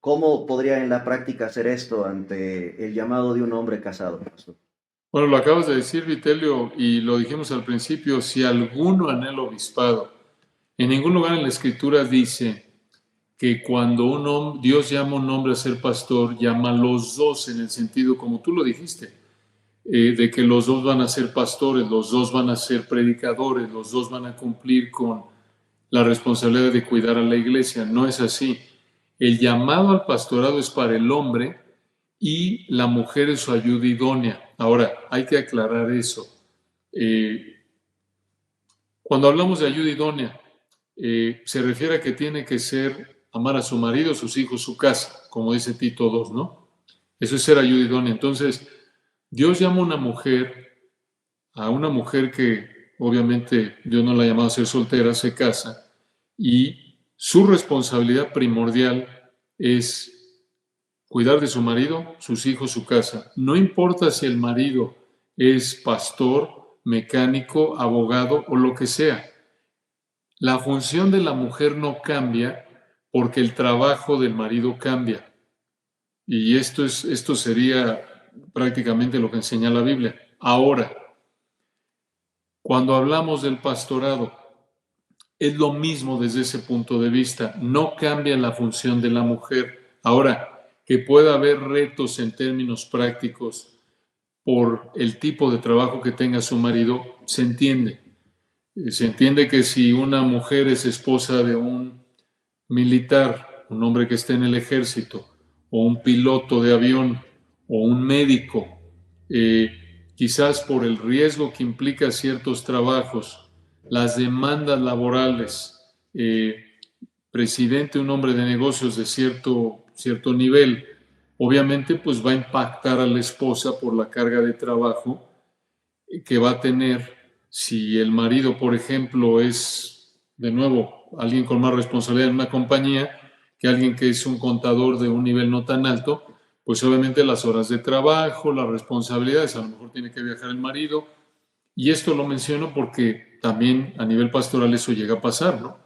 ¿Cómo podría en la práctica hacer esto ante el llamado de un hombre casado, pastor? Bueno, lo acabas de decir, Vitelio, y lo dijimos al principio, si alguno anhela obispado, en ningún lugar en la Escritura dice que cuando Dios llama a un hombre a ser pastor, llama a los dos en el sentido como tú lo dijiste, de que los dos van a ser pastores, los dos van a ser predicadores, los dos van a cumplir con la responsabilidad de cuidar a la iglesia. No es así. El llamado al pastorado es para el hombre y la mujer es su ayuda idónea. Ahora, hay que aclarar eso. Cuando hablamos de ayuda idónea, se refiere a que tiene que ser amar a su marido, sus hijos, su casa, como dice Tito 2, ¿no? Eso es ser ayuda idónea. Entonces, Dios llama a una mujer que obviamente Dios no la ha llamado a ser soltera, se casa, y su responsabilidad primordial es cuidar de su marido, sus hijos, su casa. No importa si el marido es pastor, mecánico, abogado o lo que sea. La función de la mujer no cambia porque el trabajo del marido cambia. Y esto sería prácticamente lo que enseña la Biblia. Ahora, cuando hablamos del pastorado, es lo mismo desde ese punto de vista. No cambia la función de la mujer. Ahora, que pueda haber retos en términos prácticos por el tipo de trabajo que tenga su marido, se entiende. Se entiende que si una mujer es esposa de un militar, un hombre que esté en el ejército, o un piloto de avión, o un médico, quizás por el riesgo que implica ciertos trabajos, las demandas laborales, presidente, un hombre de negocios de cierto nivel, obviamente pues va a impactar a la esposa por la carga de trabajo que va a tener si el marido, por ejemplo, es, de nuevo, alguien con más responsabilidad en una compañía que alguien que es un contador de un nivel no tan alto, pues obviamente las horas de trabajo, las responsabilidades, a lo mejor tiene que viajar el marido. Y esto lo menciono porque también a nivel pastoral eso llega a pasar, ¿no?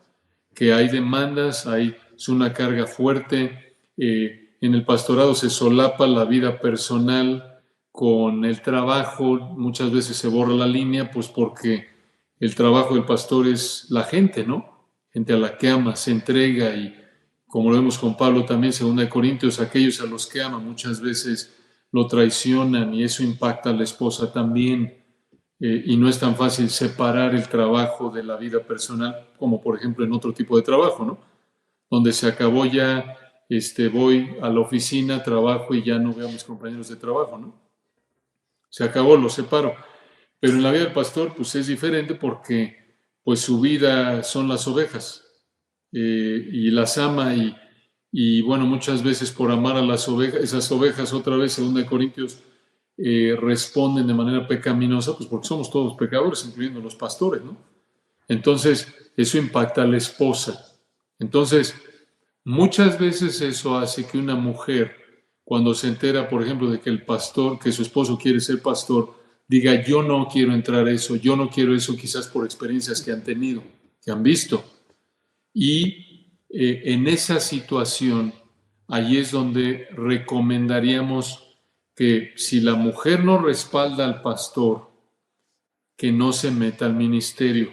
Que hay demandas, es una carga fuerte. En el pastorado se solapa la vida personal con el trabajo, muchas veces se borra la línea, pues porque el trabajo del pastor es la gente, ¿no? Gente a la que ama, se entrega y como lo vemos con Pablo también, 2 Corintios, aquellos a los que ama muchas veces lo traicionan y eso impacta a la esposa también. Y no es tan fácil separar el trabajo de la vida personal como por ejemplo en otro tipo de trabajo, ¿no? Donde se acabó ya, voy a la oficina, trabajo y ya no veo a mis compañeros de trabajo, ¿no? Se acabó, lo separo. Pero en la vida del pastor pues es diferente porque pues su vida son las ovejas y las ama y bueno, muchas veces por amar a las ovejas, esas ovejas otra vez, 2 Corintios, responden de manera pecaminosa, pues porque somos todos pecadores, incluyendo los pastores, ¿no? Entonces, eso impacta a la esposa. Entonces, muchas veces eso hace que una mujer, cuando se entera, por ejemplo, de que el pastor, que su esposo quiere ser pastor, diga, yo no quiero entrar a eso, yo no quiero eso, quizás por experiencias que han tenido, que han visto. Y en esa situación, ahí es donde recomendaríamos que si la mujer no respalda al pastor, que no se meta al ministerio.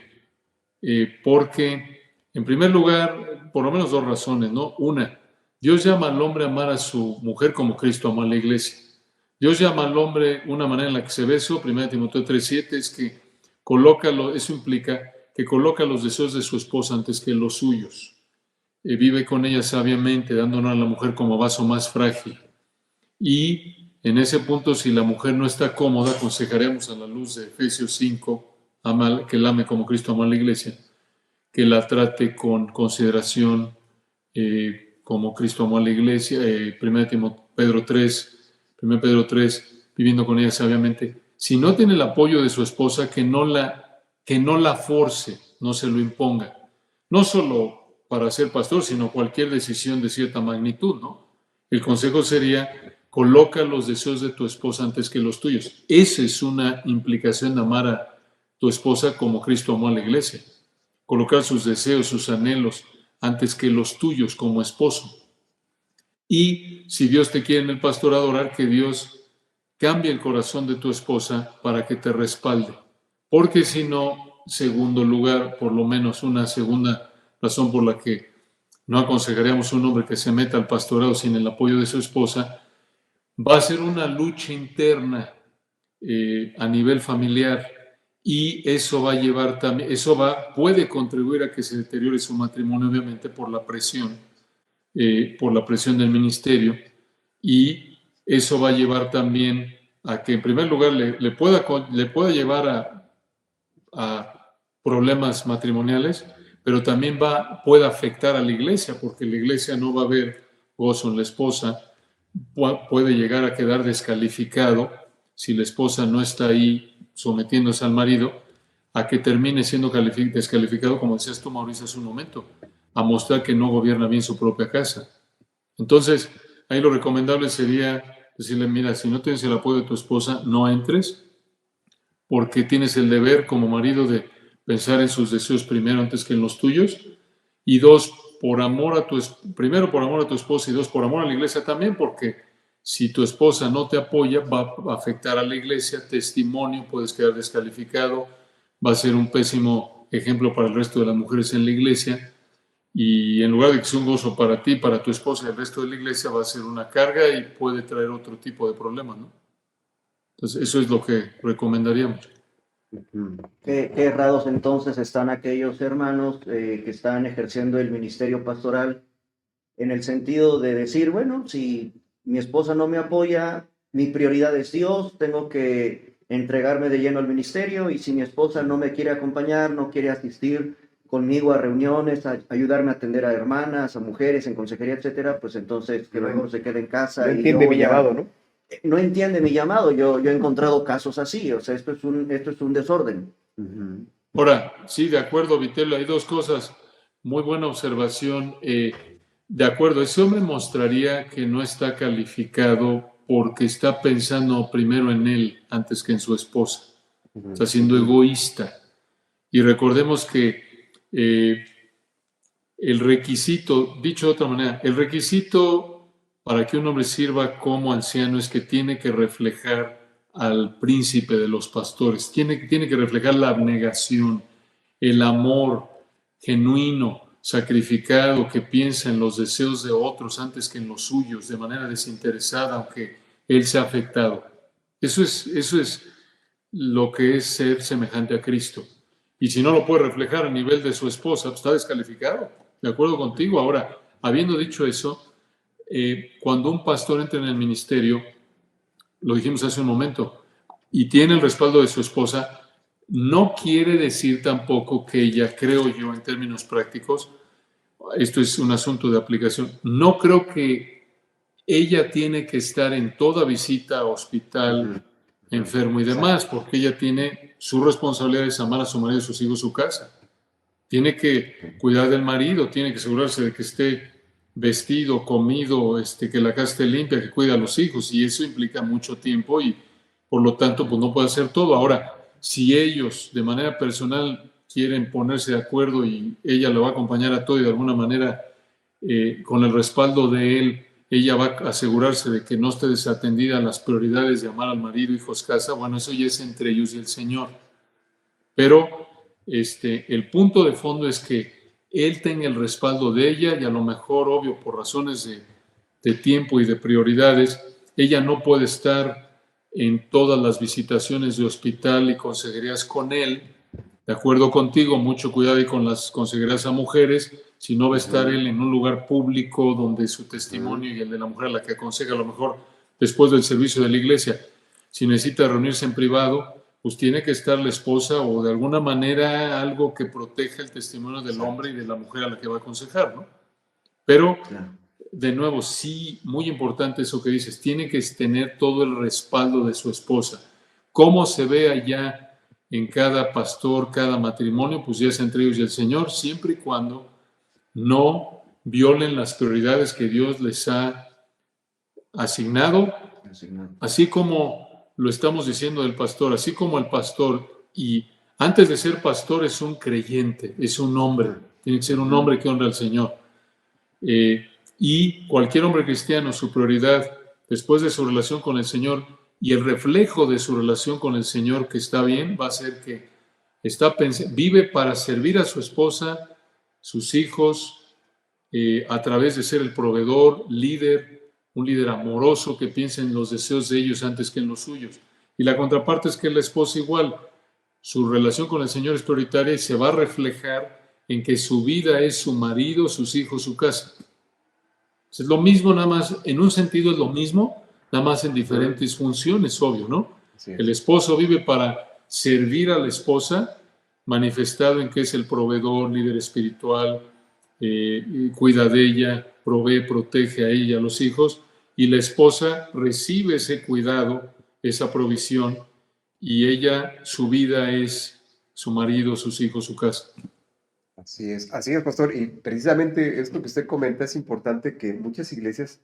Porque, en primer lugar, por lo menos 2 razones, ¿no? Una, Dios llama al hombre a amar a su mujer como Cristo amó a la iglesia. Dios llama al hombre una manera en la que se ve eso, 1 Timoteo 3:7, es que eso implica que coloca los deseos de su esposa antes que los suyos. Vive con ella sabiamente, dándonos a la mujer como vaso más frágil. Y en ese punto, si la mujer no está cómoda, aconsejaremos a la luz de Efesios 5, que la ame como Cristo amó a la iglesia, que la trate con consideración como Cristo amó a la iglesia. 1 Pedro 3, viviendo con ella sabiamente. Si no tiene el apoyo de su esposa, que no la force, no se lo imponga. No solo para ser pastor, sino cualquier decisión de cierta magnitud, ¿no? El consejo sería: coloca los deseos de tu esposa antes que los tuyos. Esa es una implicación de amar a tu esposa como Cristo amó a la iglesia. Colocar sus deseos, sus anhelos, antes que los tuyos como esposo. Y si Dios te quiere en el pastorado, orar que Dios cambie el corazón de tu esposa para que te respalde. Porque si no, segundo lugar, por lo menos una segunda razón por la que no aconsejaríamos a un hombre que se meta al pastorado sin el apoyo de su esposa, va a ser una lucha interna a nivel familiar, y eso va a llevar también, puede contribuir a que se deteriore su matrimonio, obviamente por la presión del ministerio, y eso va a llevar también a que en primer lugar le pueda llevar a problemas matrimoniales, pero también puede afectar a la iglesia, porque la iglesia no va a ver gozo en la esposa, puede llegar a quedar descalificado si la esposa no está ahí sometiéndose al marido, a que termine siendo descalificado, como decías tú, Mauricio, hace un momento, a mostrar que no gobierna bien su propia casa. Entonces, ahí lo recomendable sería decirle: mira, si no tienes el apoyo de tu esposa, no entres, porque tienes el deber como marido de pensar en sus deseos primero antes que en los tuyos, y dos, primero por amor a tu esposa, y dos, por amor a la iglesia también, porque si tu esposa no te apoya, va a afectar a la iglesia, testimonio, puedes quedar descalificado, va a ser un pésimo ejemplo para el resto de las mujeres en la iglesia, y en lugar de que sea un gozo para ti, para tu esposa y el resto de la iglesia, va a ser una carga y puede traer otro tipo de problemas, ¿no? Entonces, eso es lo que recomendaríamos. Qué errados entonces están aquellos hermanos que están ejerciendo el ministerio pastoral, en el sentido de decir: bueno, si mi esposa no me apoya, mi prioridad es Dios, tengo que entregarme de lleno al ministerio, y si mi esposa no me quiere acompañar, no quiere asistir conmigo a reuniones, a ayudarme a atender a hermanas, a mujeres en consejería, etcétera, pues entonces que mejor se quede en casa. No entiende mi llamado, ¿no? No entiende mi llamado. Yo he encontrado casos así. O sea, esto es un desorden. Ahora, sí, de acuerdo, Vitello, hay dos cosas. Muy buena observación. De acuerdo, ese hombre mostraría que no está calificado porque está pensando primero en él antes que en su esposa. Está siendo egoísta. Y recordemos que el requisito, dicho de otra manera, el requisito para que un hombre sirva como anciano es que tiene que reflejar al príncipe de los pastores, tiene que reflejar la abnegación, el amor genuino, sacrificado, que piensa en los deseos de otros antes que en los suyos, de manera desinteresada, aunque él sea afectado. Eso es lo que es ser semejante a Cristo. Y si no lo puede reflejar a nivel de su esposa, pues está descalificado. De acuerdo contigo. Ahora, habiendo dicho eso, cuando un pastor entra en el ministerio, lo dijimos hace un momento, y tiene el respaldo de su esposa, no quiere decir tampoco que ella, creo yo, en términos prácticos, esto es un asunto de aplicación, no creo que ella tiene que estar en toda visita a hospital, enfermo y demás, porque ella tiene su responsabilidad de amar a su marido, a sus hijos, su casa. Tiene que cuidar del marido, tiene que asegurarse de que esté vestido, comido, que la casa esté limpia, que cuide a los hijos, y eso implica mucho tiempo y por lo tanto pues no puede hacer todo. Ahora, si ellos de manera personal quieren ponerse de acuerdo y ella lo va a acompañar a todo y de alguna manera con el respaldo de él, ella va a asegurarse de que no esté desatendida las prioridades de amar al marido, hijos, casa, bueno, eso ya es entre ellos y el Señor. Pero el punto de fondo es que él tenga el respaldo de ella, y a lo mejor, obvio, por razones de tiempo y de prioridades, ella no puede estar en todas las visitaciones de hospital y consejerías con él. De acuerdo contigo, mucho cuidado y con las consejerías a mujeres, si no va a estar él en un lugar público donde su testimonio y el de la mujer a la que aconseja, a lo mejor después del servicio de la iglesia, si necesita reunirse en privado, pues tiene que estar la esposa o de alguna manera algo que proteja el testimonio del hombre y de la mujer a la que va a aconsejar, ¿no? Pero, Claro. de nuevo, sí, muy importante eso que dices, tiene que tener todo el respaldo de su esposa. ¿Cómo se ve allá en cada pastor, cada matrimonio? Pues ya es entre ellos y el Señor, siempre y cuando no violen las prioridades que Dios les ha asignado, así como lo estamos diciendo del pastor, así como el pastor, y antes de ser pastor es un creyente, es un hombre, tiene que ser un hombre que honra al Señor. Y cualquier hombre cristiano, su prioridad, después de su relación con el Señor y el reflejo de su relación con el Señor que está bien, va a ser que vive para servir a su esposa, sus hijos, a través de ser el proveedor, líder, un líder amoroso que piensa en los deseos de ellos antes que en los suyos. Y la contraparte es que la esposa igual, su relación con el Señor es prioritaria y se va a reflejar en que su vida es su marido, sus hijos, su casa. Es lo mismo, nada más, en un sentido es lo mismo, nada más en diferentes funciones, obvio, ¿no? Sí. El esposo vive para servir a la esposa, manifestado en que es el proveedor, líder espiritual, cuida de ella, provee, protege a ella y a los hijos, y la esposa recibe ese cuidado, esa provisión, y ella, su vida es su marido, sus hijos, su casa. Así es, pastor. Y precisamente esto que usted comenta es importante que muchas iglesias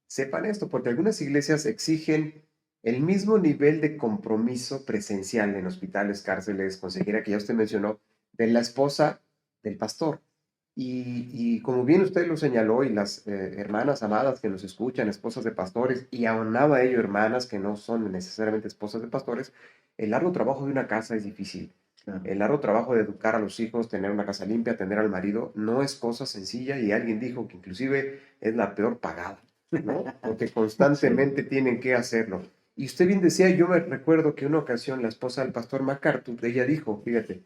sepan esto, porque algunas iglesias exigen el mismo nivel de compromiso presencial en hospitales, cárceles, consejería que ya usted mencionó, de la esposa del pastor. Y como bien usted lo señaló, y las hermanas amadas que nos escuchan, esposas de pastores, y aunado a ello hermanas que no son necesariamente esposas de pastores, el largo trabajo de una casa es difícil. El largo trabajo de educar a los hijos, tener una casa limpia, atender al marido, no es cosa sencilla, y alguien dijo que inclusive es la peor pagada, ¿no? Porque constantemente tienen que hacerlo. Y usted bien decía, yo me recuerdo que una ocasión la esposa del pastor MacArthur, ella dijo, fíjate,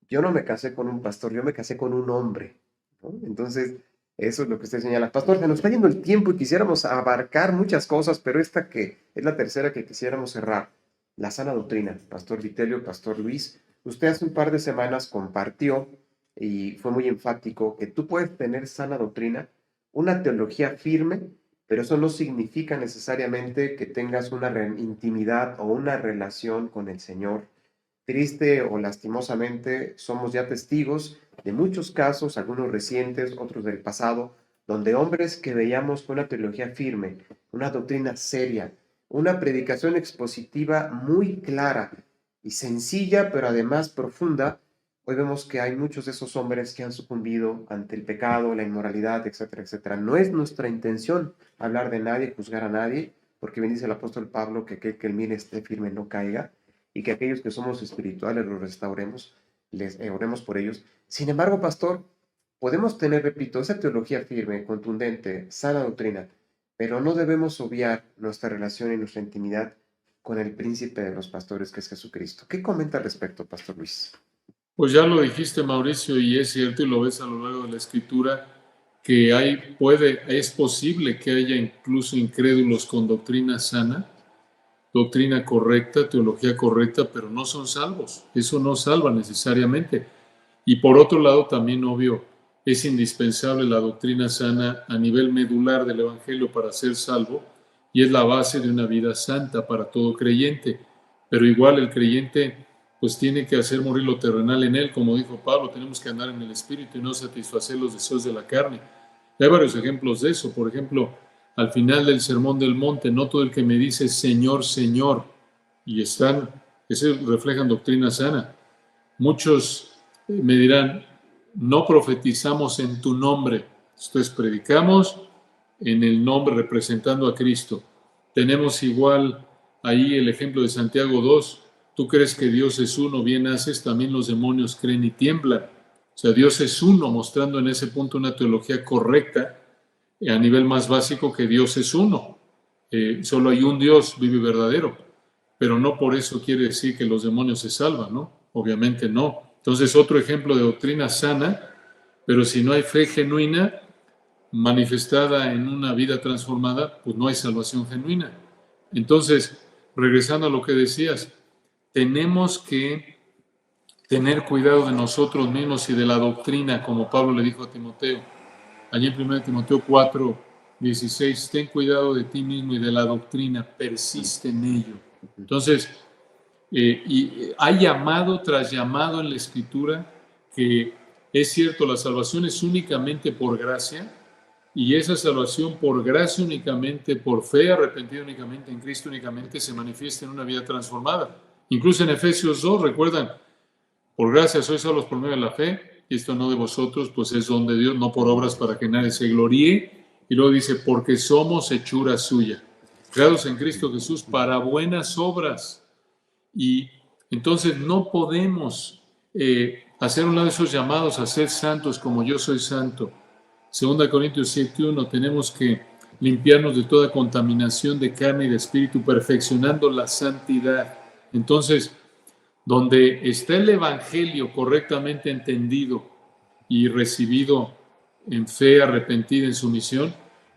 yo no me casé con un pastor, yo me casé con un hombre, ¿no? Entonces, eso es lo que usted señala. Pastor, se nos está yendo el tiempo y quisiéramos abarcar muchas cosas, pero esta que es la tercera que quisiéramos cerrar, la sana doctrina. Pastor Vitelio, Pastor Luis, usted hace un par de semanas compartió y fue muy enfático que tú puedes tener sana doctrina, una teología firme, pero eso no significa necesariamente que tengas una intimidad o una relación con el Señor. Triste o lastimosamente, somos ya testigos de muchos casos, algunos recientes, otros del pasado, donde hombres que veíamos con una teología firme, una doctrina seria, una predicación expositiva muy clara y sencilla, pero además profunda, hoy vemos que hay muchos de esos hombres que han sucumbido ante el pecado, la inmoralidad, etcétera, etcétera. No es nuestra intención hablar de nadie, juzgar a nadie, porque bien dice el apóstol Pablo que aquel que el mire esté firme no caiga, y que aquellos que somos espirituales los restauremos, les oremos por ellos. Sin embargo, pastor, podemos tener, repito, esa teología firme, contundente, sana doctrina, pero no debemos obviar nuestra relación y nuestra intimidad con el príncipe de los pastores, que es Jesucristo. ¿Qué comenta al respecto, Pastor Luis? Pues ya lo dijiste, Mauricio, y es cierto, y lo ves a lo largo de la Escritura, que es posible que haya incluso incrédulos con doctrina sana, doctrina correcta, teología correcta, pero no son salvos. Eso no salva necesariamente. Y por otro lado, también, obvio, es indispensable la doctrina sana a nivel medular del Evangelio para ser salvo, y es la base de una vida santa para todo creyente. Pero igual el creyente pues tiene que hacer morir lo terrenal en él, como dijo Pablo, tenemos que andar en el Espíritu y no satisfacer los deseos de la carne. Hay varios ejemplos de eso. Por ejemplo, al final del Sermón del Monte, no todo el que me dice Señor, Señor, y ese reflejan doctrina sana. Muchos me dirán, no profetizamos en tu nombre. Entonces predicamos en el nombre representando a Cristo. Tenemos igual ahí el ejemplo de Santiago 2. Tú crees que Dios es uno, bien haces, también los demonios creen y tiemblan. O sea, Dios es uno, mostrando en ese punto una teología correcta a nivel más básico, que Dios es uno. Solo hay un Dios vivo y verdadero. pero no por eso quiere decir que los demonios se salvan, ¿no? Obviamente no. Entonces, otro ejemplo de doctrina sana, pero si no hay fe genuina manifestada en una vida transformada, pues no hay salvación genuina. Entonces, regresando a lo que decías, tenemos que tener cuidado de nosotros mismos y de la doctrina, como Pablo le dijo a Timoteo. Allí en 1 Timoteo 4:16, ten cuidado de ti mismo y de la doctrina, persiste en ello. Entonces, hay llamado tras llamado en la Escritura que es cierto, la salvación es únicamente por gracia, y esa salvación por gracia únicamente, por fe arrepentida únicamente en Cristo únicamente, se manifiesta en una vida transformada. Incluso en Efesios 2, recuerdan, por gracia sois salvos por medio de la fe, y esto no de vosotros, pues es don de Dios, no por obras para que nadie se gloríe. Y luego dice, porque somos hechura suya, creados en Cristo Jesús para buenas obras. Y entonces no podemos hacer un lado de esos llamados a ser santos como yo soy santo. 2 Corintios 7:1, tenemos que limpiarnos de toda contaminación de carne y de espíritu, perfeccionando la santidad. Entonces, donde está el Evangelio correctamente entendido y recibido en fe arrepentida en sumisión,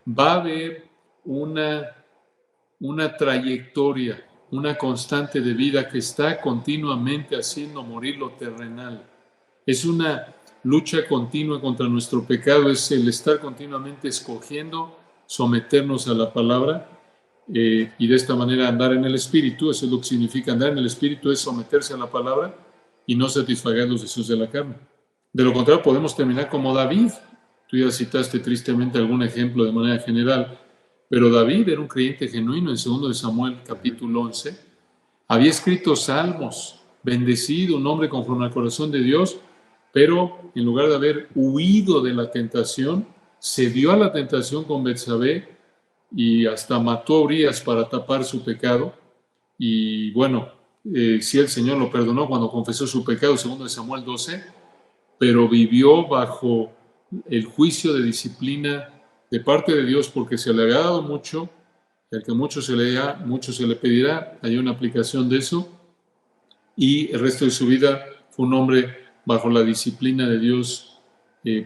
va a haber una trayectoria, una constante de vida que está continuamente haciendo morir lo terrenal. Es una lucha continua contra nuestro pecado, es el estar continuamente escogiendo someternos a la palabra y de esta manera andar en el Espíritu. Eso es lo que significa andar en el Espíritu, es someterse a la palabra y no satisfacer los deseos de la carne. De lo contrario, podemos terminar como David. Tú ya citaste tristemente algún ejemplo de manera general, pero David era un creyente genuino. En 2 de Samuel, capítulo 11, había escrito salmos, bendecido, un hombre conforme al corazón de Dios, pero en lugar de haber huido de la tentación, se dio a la tentación con Betsabé y hasta mató a Urías para tapar su pecado. Y bueno, sí, el Señor lo perdonó cuando confesó su pecado, 2 de Samuel 12, pero vivió bajo el juicio de disciplina de parte de Dios porque se le había dado mucho, y al que mucho se le da, mucho se le pedirá. Hay una aplicación de eso, y el resto de su vida fue un hombre bajo la disciplina de Dios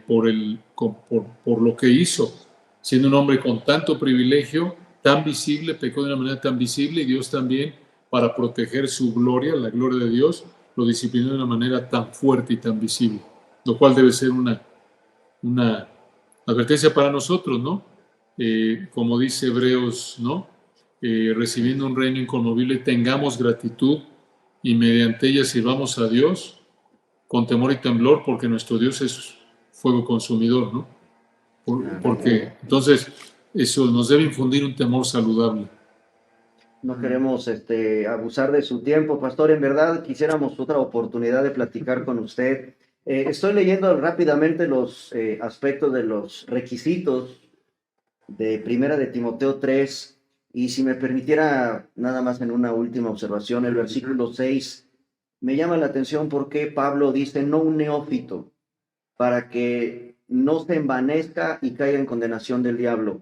por lo que hizo, siendo un hombre con tanto privilegio, tan visible, pecó de una manera tan visible, y Dios también, para proteger su gloria, la gloria de Dios, lo disciplinó de una manera tan fuerte y tan visible, lo cual debe ser una advertencia para nosotros, ¿no? Como dice Hebreos, ¿no? Recibiendo un reino inconmovible, tengamos gratitud y mediante ella sirvamos a Dios con temor y temblor, porque nuestro Dios es fuego consumidor, ¿no? Porque entonces eso nos debe infundir un temor saludable. No queremos abusar de su tiempo, pastor. En verdad, quisiéramos otra oportunidad de platicar con usted. Estoy leyendo rápidamente los aspectos de los requisitos de Primera de Timoteo 3, y si me permitiera nada más en una última observación, el versículo 6 me llama la atención porque Pablo dice, no un neófito, para que no se envanezca y caiga en condenación del diablo.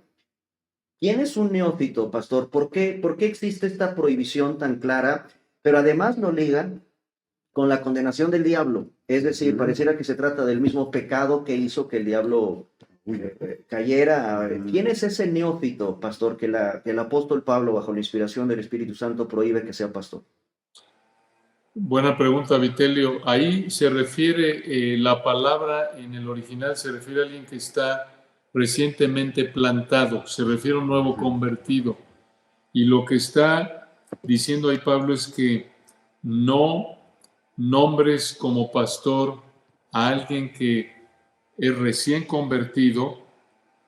¿Quién es un neófito, pastor? ¿Por qué existe esta prohibición tan clara? Pero además lo ligan con la condenación del diablo. Es decir, pareciera que se trata del mismo pecado que hizo que el diablo cayera. ¿Quién es ese neófito, pastor, que el apóstol Pablo, bajo la inspiración del Espíritu Santo, prohíbe que sea pastor? Buena pregunta, Vitelio. Ahí se refiere, la palabra en el original se refiere a alguien que está recientemente plantado, se refiere a un nuevo convertido. Y lo que está diciendo ahí Pablo es que no nombres como pastor a alguien que es recién convertido,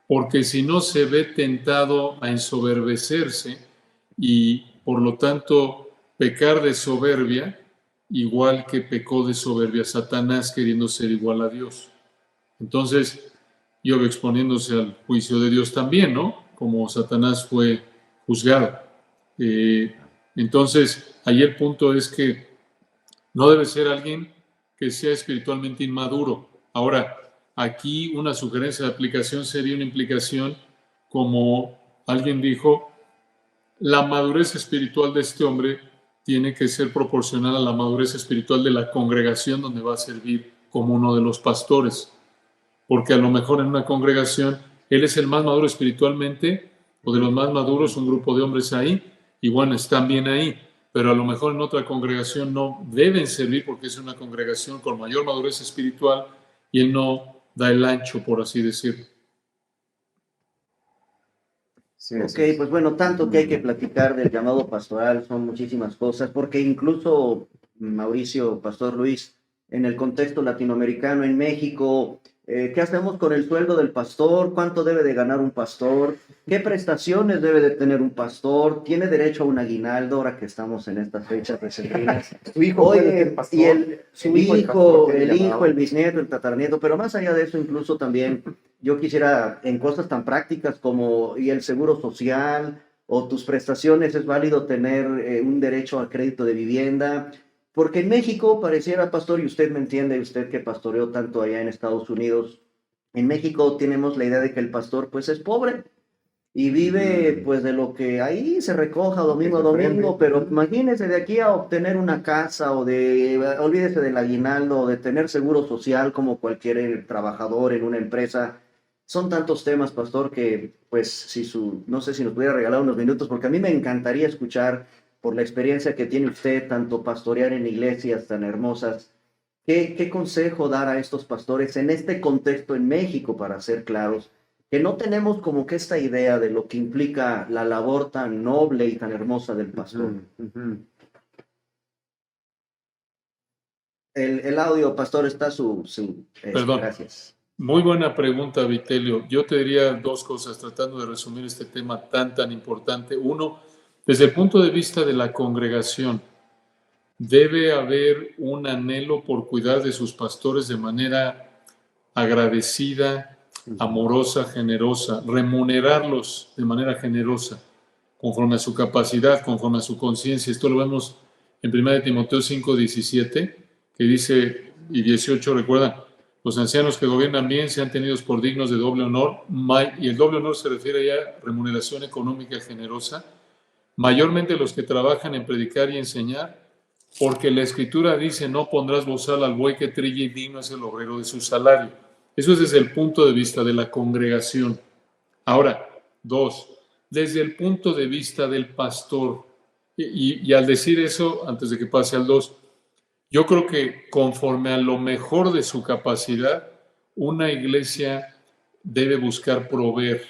porque si no se ve tentado a ensoberbecerse y por lo tanto pecar de soberbia, igual que pecó de soberbia Satanás queriendo ser igual a Dios. Entonces, y obvio exponiéndose al juicio de Dios también, ¿no? Como Satanás fue juzgado. Entonces, ahí el punto es que no debe ser alguien que sea espiritualmente inmaduro. Ahora, aquí una sugerencia de aplicación sería una implicación, como alguien dijo, la madurez espiritual de este hombre tiene que ser proporcional a la madurez espiritual de la congregación donde va a servir como uno de los pastores. Porque a lo mejor en una congregación él es el más maduro espiritualmente, o de los más maduros, un grupo de hombres ahí, y bueno, están bien ahí, pero a lo mejor en otra congregación no deben servir porque es una congregación con mayor madurez espiritual y él no da el ancho, por así decirlo. Sí, Ok, así es. pues bueno, tanto que hay que platicar del llamado pastoral, son muchísimas cosas, porque incluso, Mauricio, Pastor Luis, en el contexto latinoamericano, en México, ¿qué hacemos con el sueldo del pastor? ¿Cuánto debe de ganar un pastor? ¿Qué prestaciones debe de tener un pastor? ¿Tiene derecho a un aguinaldo ahora que estamos en estas fechas decembrinas? ¿Tu hijo puede ser Oye, pastor? y su El hijo del pastor hijo, tiene el llamado. hijo, el bisnieto, el tataranieto, pero más allá de eso, incluso también yo quisiera en cosas tan prácticas como y el seguro social o tus prestaciones, es válido tener un derecho al crédito de vivienda, porque en México pareciera, pastor, y usted me entiende, usted que pastoreó tanto allá en Estados Unidos, en México tenemos la idea de que el pastor pues es pobre y vive pues de lo que ahí se recoja domingo a domingo, pero imagínese de aquí a obtener una casa o olvídese del aguinaldo o de tener seguro social como cualquier trabajador en una empresa. Son tantos temas, pastor, que pues no sé si nos pudiera regalar unos minutos, porque a mí me encantaría escuchar por la experiencia que tiene usted, tanto pastorear en iglesias tan hermosas. ¿Qué consejo dar a estos pastores en este contexto en México, para ser claros? Que no tenemos como que esta idea de lo que implica la labor tan noble y tan hermosa del pastor. El audio, pastor, está Perdón. gracias. Muy buena pregunta, Vitelio. Yo te diría dos cosas, tratando de resumir este tema tan importante. Uno, desde el punto de vista de la congregación, debe haber un anhelo por cuidar de sus pastores de manera agradecida, amorosa, generosa, remunerarlos de manera generosa, conforme a su capacidad, conforme a su conciencia. Esto lo vemos en 1 Timoteo 5:17, que dice, y 18, recuerdan, los ancianos que gobiernan bien sean tenidos por dignos de doble honor, y el doble honor se refiere ya a remuneración económica generosa, mayormente los que trabajan en predicar y enseñar, porque la Escritura dice, no pondrás bozal al buey que trilla y digno es el obrero de su salario. Eso es desde el punto de vista de la congregación. Ahora, dos, desde el punto de vista del pastor. Y al decir eso, antes de que pase al dos, yo creo que conforme a lo mejor de su capacidad, una iglesia debe buscar proveer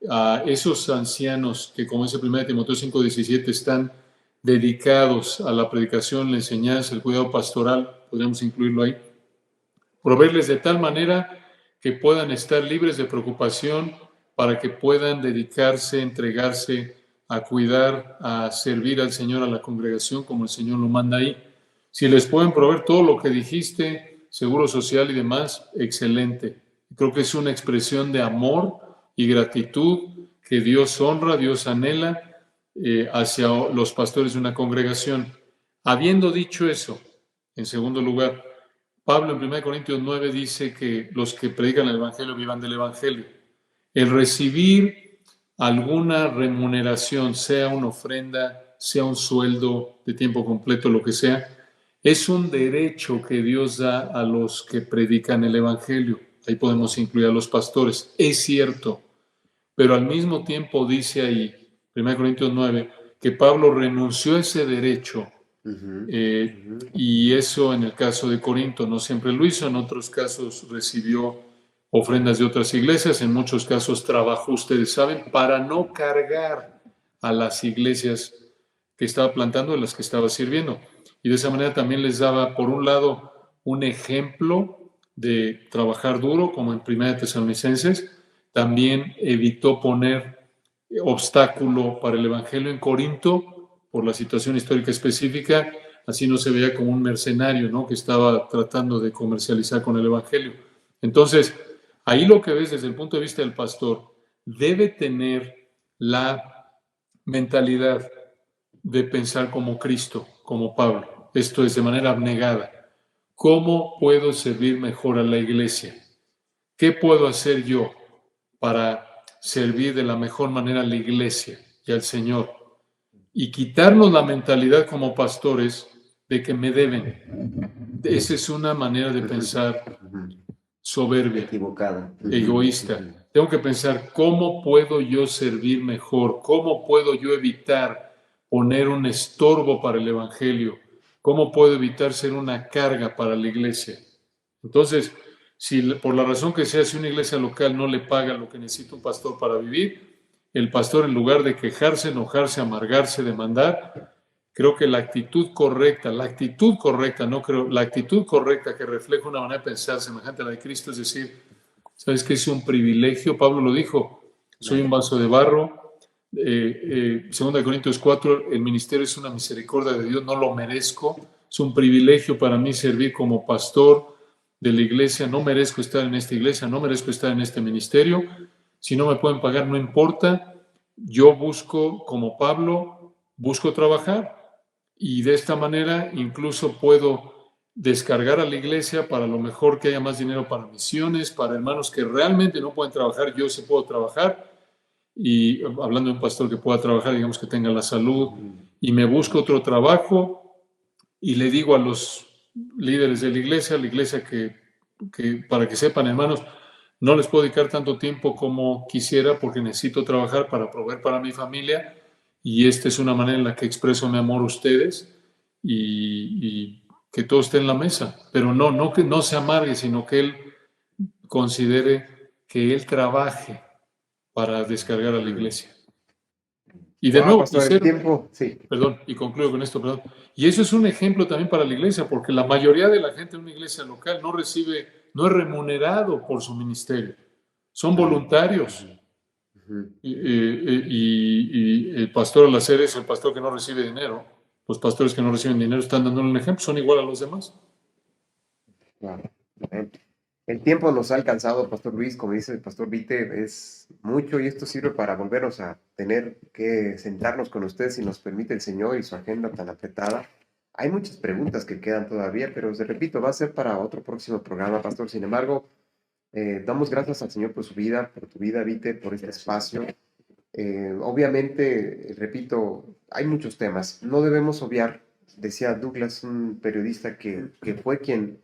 a esos ancianos que, como dice 1 Timoteo 5:17, están dedicados a la predicación, la enseñanza, el cuidado pastoral, podríamos incluirlo ahí, proveerles de tal manera que puedan estar libres de preocupación para que puedan dedicarse, entregarse a cuidar, a servir al Señor, a la congregación, como el Señor lo manda ahí. Si les pueden proveer todo lo que dijiste, seguro social y demás, excelente. Creo que es una expresión de amor y gratitud que Dios honra, Dios anhela hacia los pastores de una congregación. Habiendo dicho eso, en segundo lugar, Pablo en 1 Corintios 9 dice que los que predican el Evangelio vivan del Evangelio. El recibir alguna remuneración, sea una ofrenda, sea un sueldo de tiempo completo, lo que sea, es un derecho que Dios da a los que predican el Evangelio. Ahí podemos incluir a los pastores. Es cierto, pero al mismo tiempo dice ahí, 1 Corintios 9, que Pablo renunció a ese derecho. Y eso en el caso de Corinto no siempre lo hizo, en otros casos recibió ofrendas de otras iglesias, en muchos casos trabajó, ustedes saben, para no cargar a las iglesias que estaba plantando, de las que estaba sirviendo. Y de esa manera también les daba, por un lado, un ejemplo de trabajar duro, como en 1 Tesalonicenses. También evitó poner obstáculo para el evangelio en Corinto por la situación histórica específica. Así no se veía como un mercenario, ¿no?, que estaba tratando de comercializar con el evangelio. Entonces, ahí lo que ves desde el punto de vista del pastor, debe tener la mentalidad de pensar como Cristo, como Pablo. Esto es de manera abnegada. ¿Cómo puedo servir mejor a la iglesia? ¿Qué puedo hacer yo para servir de la mejor manera a la iglesia y al Señor? y quitarnos la mentalidad como pastores de que me deben. Esa es una manera de pensar soberbia, Equivocada. egoísta. Tengo que pensar, ¿cómo puedo yo servir mejor? ¿Cómo puedo yo evitar poner un estorbo para el Evangelio? ¿Cómo puedo evitar ser una carga para la iglesia? Entonces, si por la razón que sea, si una iglesia local no le paga lo que necesita un pastor para vivir, el pastor, en lugar de quejarse, enojarse, amargarse, demandar, creo que la actitud correcta, no creo, la actitud correcta que refleja una manera de pensar semejante a la de Cristo, es decir, ¿sabes qué? Es un privilegio, Pablo lo dijo, soy un vaso de barro. 2 Corintios 4, el ministerio es una misericordia de Dios, no lo merezco, es un privilegio para mí servir como pastor de la iglesia, no merezco estar en esta iglesia, no merezco estar en este ministerio, si no me pueden pagar no importa, yo busco, como Pablo, busco trabajar y de esta manera incluso puedo descargar a la iglesia para lo mejor que haya más dinero para misiones, para hermanos que realmente no pueden trabajar, yo sí puedo trabajar. Y hablando de un pastor que pueda trabajar, digamos que tenga la salud, y me busco otro trabajo y le digo a los líderes de la iglesia que para que sepan, hermanos, no les puedo dedicar tanto tiempo como quisiera porque necesito trabajar para proveer para mi familia y esta es una manera en la que expreso mi amor a ustedes y que todo esté en la mesa, pero no que no se amargue, sino que él considere que él trabaje para descargar a la iglesia. Y de Wow, nuevo, pastor, el tiempo, sí. perdón, y concluyo con esto, perdón. Y eso es un ejemplo también para la iglesia, porque la mayoría de la gente en una iglesia local no es remunerado por su ministerio, son voluntarios. Y el pastor al hacer eso, el pastor que no recibe dinero, los pastores que no reciben dinero están dando un ejemplo, son igual a los demás. Claro. El tiempo nos ha alcanzado, Pastor Luis, como dice el Pastor Vite, es mucho y esto sirve para volvernos a tener que sentarnos con ustedes si nos permite el Señor y su agenda tan apretada. Hay muchas preguntas que quedan todavía, pero les repito, va a ser para otro próximo programa, Pastor. Sin embargo, damos gracias al Señor por su vida, por tu vida, Vite, por este espacio. Obviamente, repito, hay muchos temas. No debemos obviar, decía Douglas, un periodista que fue quien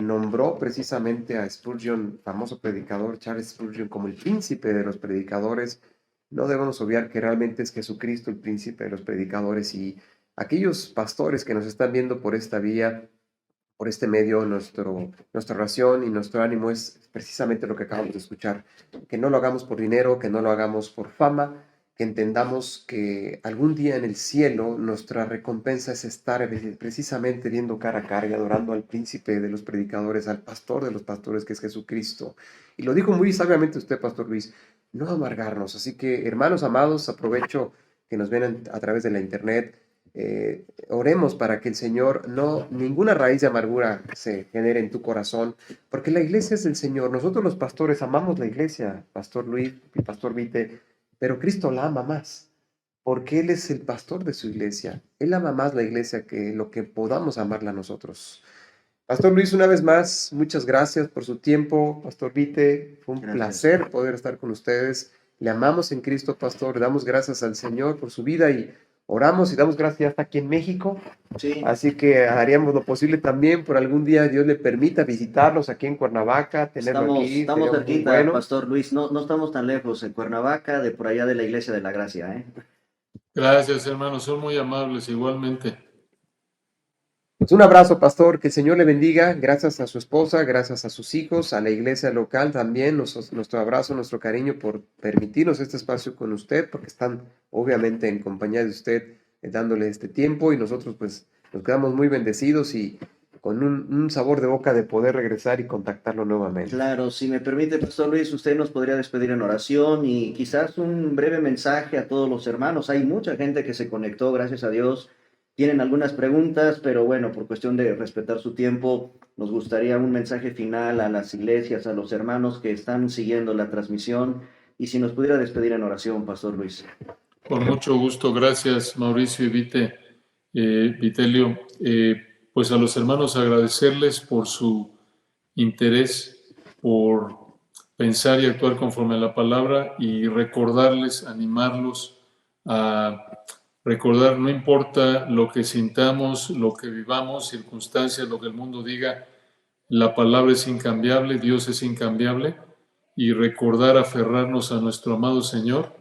nombró precisamente a Spurgeon, famoso predicador, Charles Spurgeon, como el príncipe de los predicadores. No debemos obviar que realmente es Jesucristo el príncipe de los predicadores y aquellos pastores que nos están viendo por esta vía, por este medio, nuestra oración y nuestro ánimo es precisamente lo que acabamos de escuchar, que no lo hagamos por dinero, que no lo hagamos por fama, que entendamos que algún día en el cielo nuestra recompensa es estar precisamente viendo cara a cara y adorando al príncipe de los predicadores, al pastor de los pastores que es Jesucristo. Y lo dijo muy sabiamente usted, Pastor Luis, no amargarnos. Así que, hermanos amados, aprovecho que nos ven a través de la internet. Oremos para que el Señor, ninguna raíz de amargura se genere en tu corazón, porque la iglesia es del Señor. Nosotros los pastores amamos la iglesia, Pastor Luis y Pastor Vite, pero Cristo la ama más, porque Él es el pastor de su iglesia. Él ama más la iglesia que lo que podamos amarla nosotros. Pastor Luis, una vez más, muchas gracias por su tiempo. Pastor Vite, fue un placer poder estar con ustedes. Le amamos en Cristo, Pastor. Le damos gracias al Señor por su vida y oramos y damos gracias hasta aquí en México. Sí. Así que haríamos lo posible también por algún día Dios le permita visitarnos aquí en Cuernavaca, tenerlo aquí. Estamos cerquita, Pastor Luis, no estamos tan lejos, en Cuernavaca, de por allá de la Iglesia de la Gracia, ¿eh? Gracias, hermanos, son muy amables igualmente. Pues un abrazo, Pastor, que el Señor le bendiga, gracias a su esposa, gracias a sus hijos, a la iglesia local también, nuestro abrazo, nuestro cariño por permitirnos este espacio con usted, porque están obviamente en compañía de usted dándole este tiempo y nosotros pues nos quedamos muy bendecidos y con un sabor de boca de poder regresar y contactarlo nuevamente. Claro, si me permite, Pastor Luis, usted nos podría despedir en oración y quizás un breve mensaje a todos los hermanos. Hay mucha gente que se conectó, gracias a Dios. Tienen algunas preguntas, pero bueno, por cuestión de respetar su tiempo, nos gustaría un mensaje final a las iglesias, a los hermanos que están siguiendo la transmisión. Y si nos pudiera despedir en oración, Pastor Luis. Con mucho gusto, gracias Mauricio y Vitelio. Pues a los hermanos agradecerles por su interés, por pensar y actuar conforme a la palabra y recordarles, animarlos a Recordar, no importa lo que sintamos, lo que vivamos, circunstancias, lo que el mundo diga, la palabra es incambiable, Dios es incambiable, y recordar aferrarnos a nuestro amado Señor.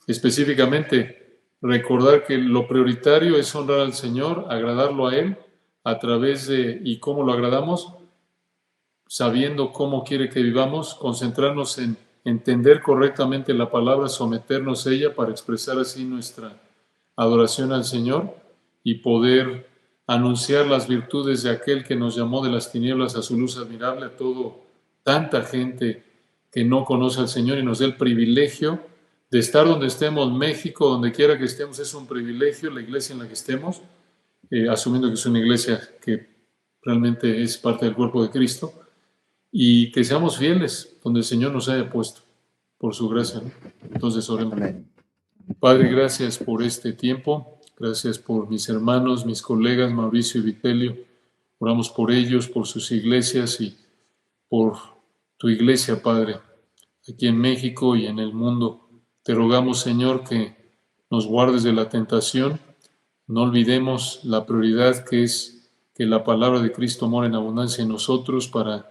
Específicamente, recordar que lo prioritario es honrar al Señor, agradarlo a Él, a través de, ¿y cómo lo agradamos? Sabiendo cómo quiere que vivamos, concentrarnos en entender correctamente la palabra, someternos a ella para expresar así nuestra adoración al Señor y poder anunciar las virtudes de aquel que nos llamó de las tinieblas a su luz admirable, a tanta gente que no conoce al Señor y nos da el privilegio de estar donde estemos, México, donde quiera que estemos, es un privilegio, la iglesia en la que estemos, asumiendo que es una iglesia que realmente es parte del cuerpo de Cristo, y que seamos fieles donde el Señor nos haya puesto, por su gracia, ¿no? Entonces oremos. Amén. Padre, gracias por este tiempo, gracias por mis hermanos, mis colegas, Mauricio y Vitelio. Oramos por ellos, por sus iglesias y por tu iglesia, Padre, aquí en México y en el mundo. Te rogamos, Señor, que nos guardes de la tentación. No olvidemos la prioridad que es que la palabra de Cristo mora en abundancia en nosotros para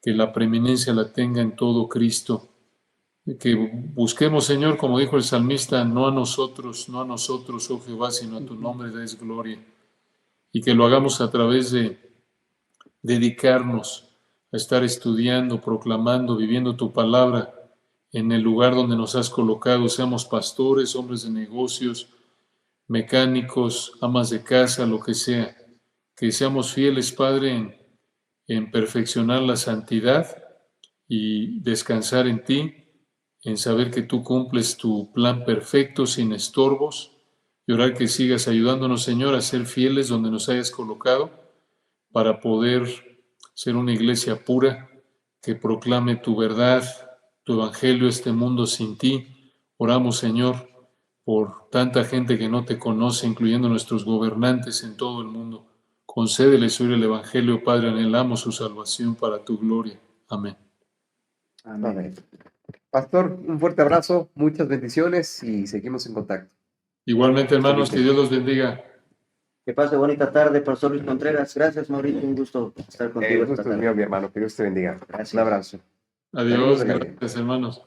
que la preeminencia la tenga en todo Cristo. Que busquemos, Señor, como dijo el salmista, no a nosotros, oh Jehová, sino a tu nombre des gloria. Y que lo hagamos a través de dedicarnos a estar estudiando, proclamando, viviendo tu palabra en el lugar donde nos has colocado, seamos pastores, hombres de negocios, mecánicos, amas de casa, lo que sea. Que seamos fieles, Padre, en perfeccionar la santidad y descansar en ti, en saber que tú cumples tu plan perfecto sin estorbos, y orar que sigas ayudándonos, Señor, a ser fieles donde nos hayas colocado, para poder ser una iglesia pura que proclame tu verdad, tu evangelio, este mundo sin ti. Oramos, Señor, por tanta gente que no te conoce, incluyendo nuestros gobernantes en todo el mundo. Concédeles oír el evangelio, Padre, anhelamos su salvación para tu gloria. Amén. Amén. Pastor, un fuerte abrazo, muchas bendiciones y seguimos en contacto. Igualmente, hermanos, que Dios los bendiga. Que pase bonita tarde, Pastor Luis Contreras. Gracias, Mauricio. Un gusto estar contigo El esta gusto es tarde. mío, mi hermano. Que Dios te bendiga. Gracias. Un abrazo. Adiós, Saludos de la gracias, hermanos.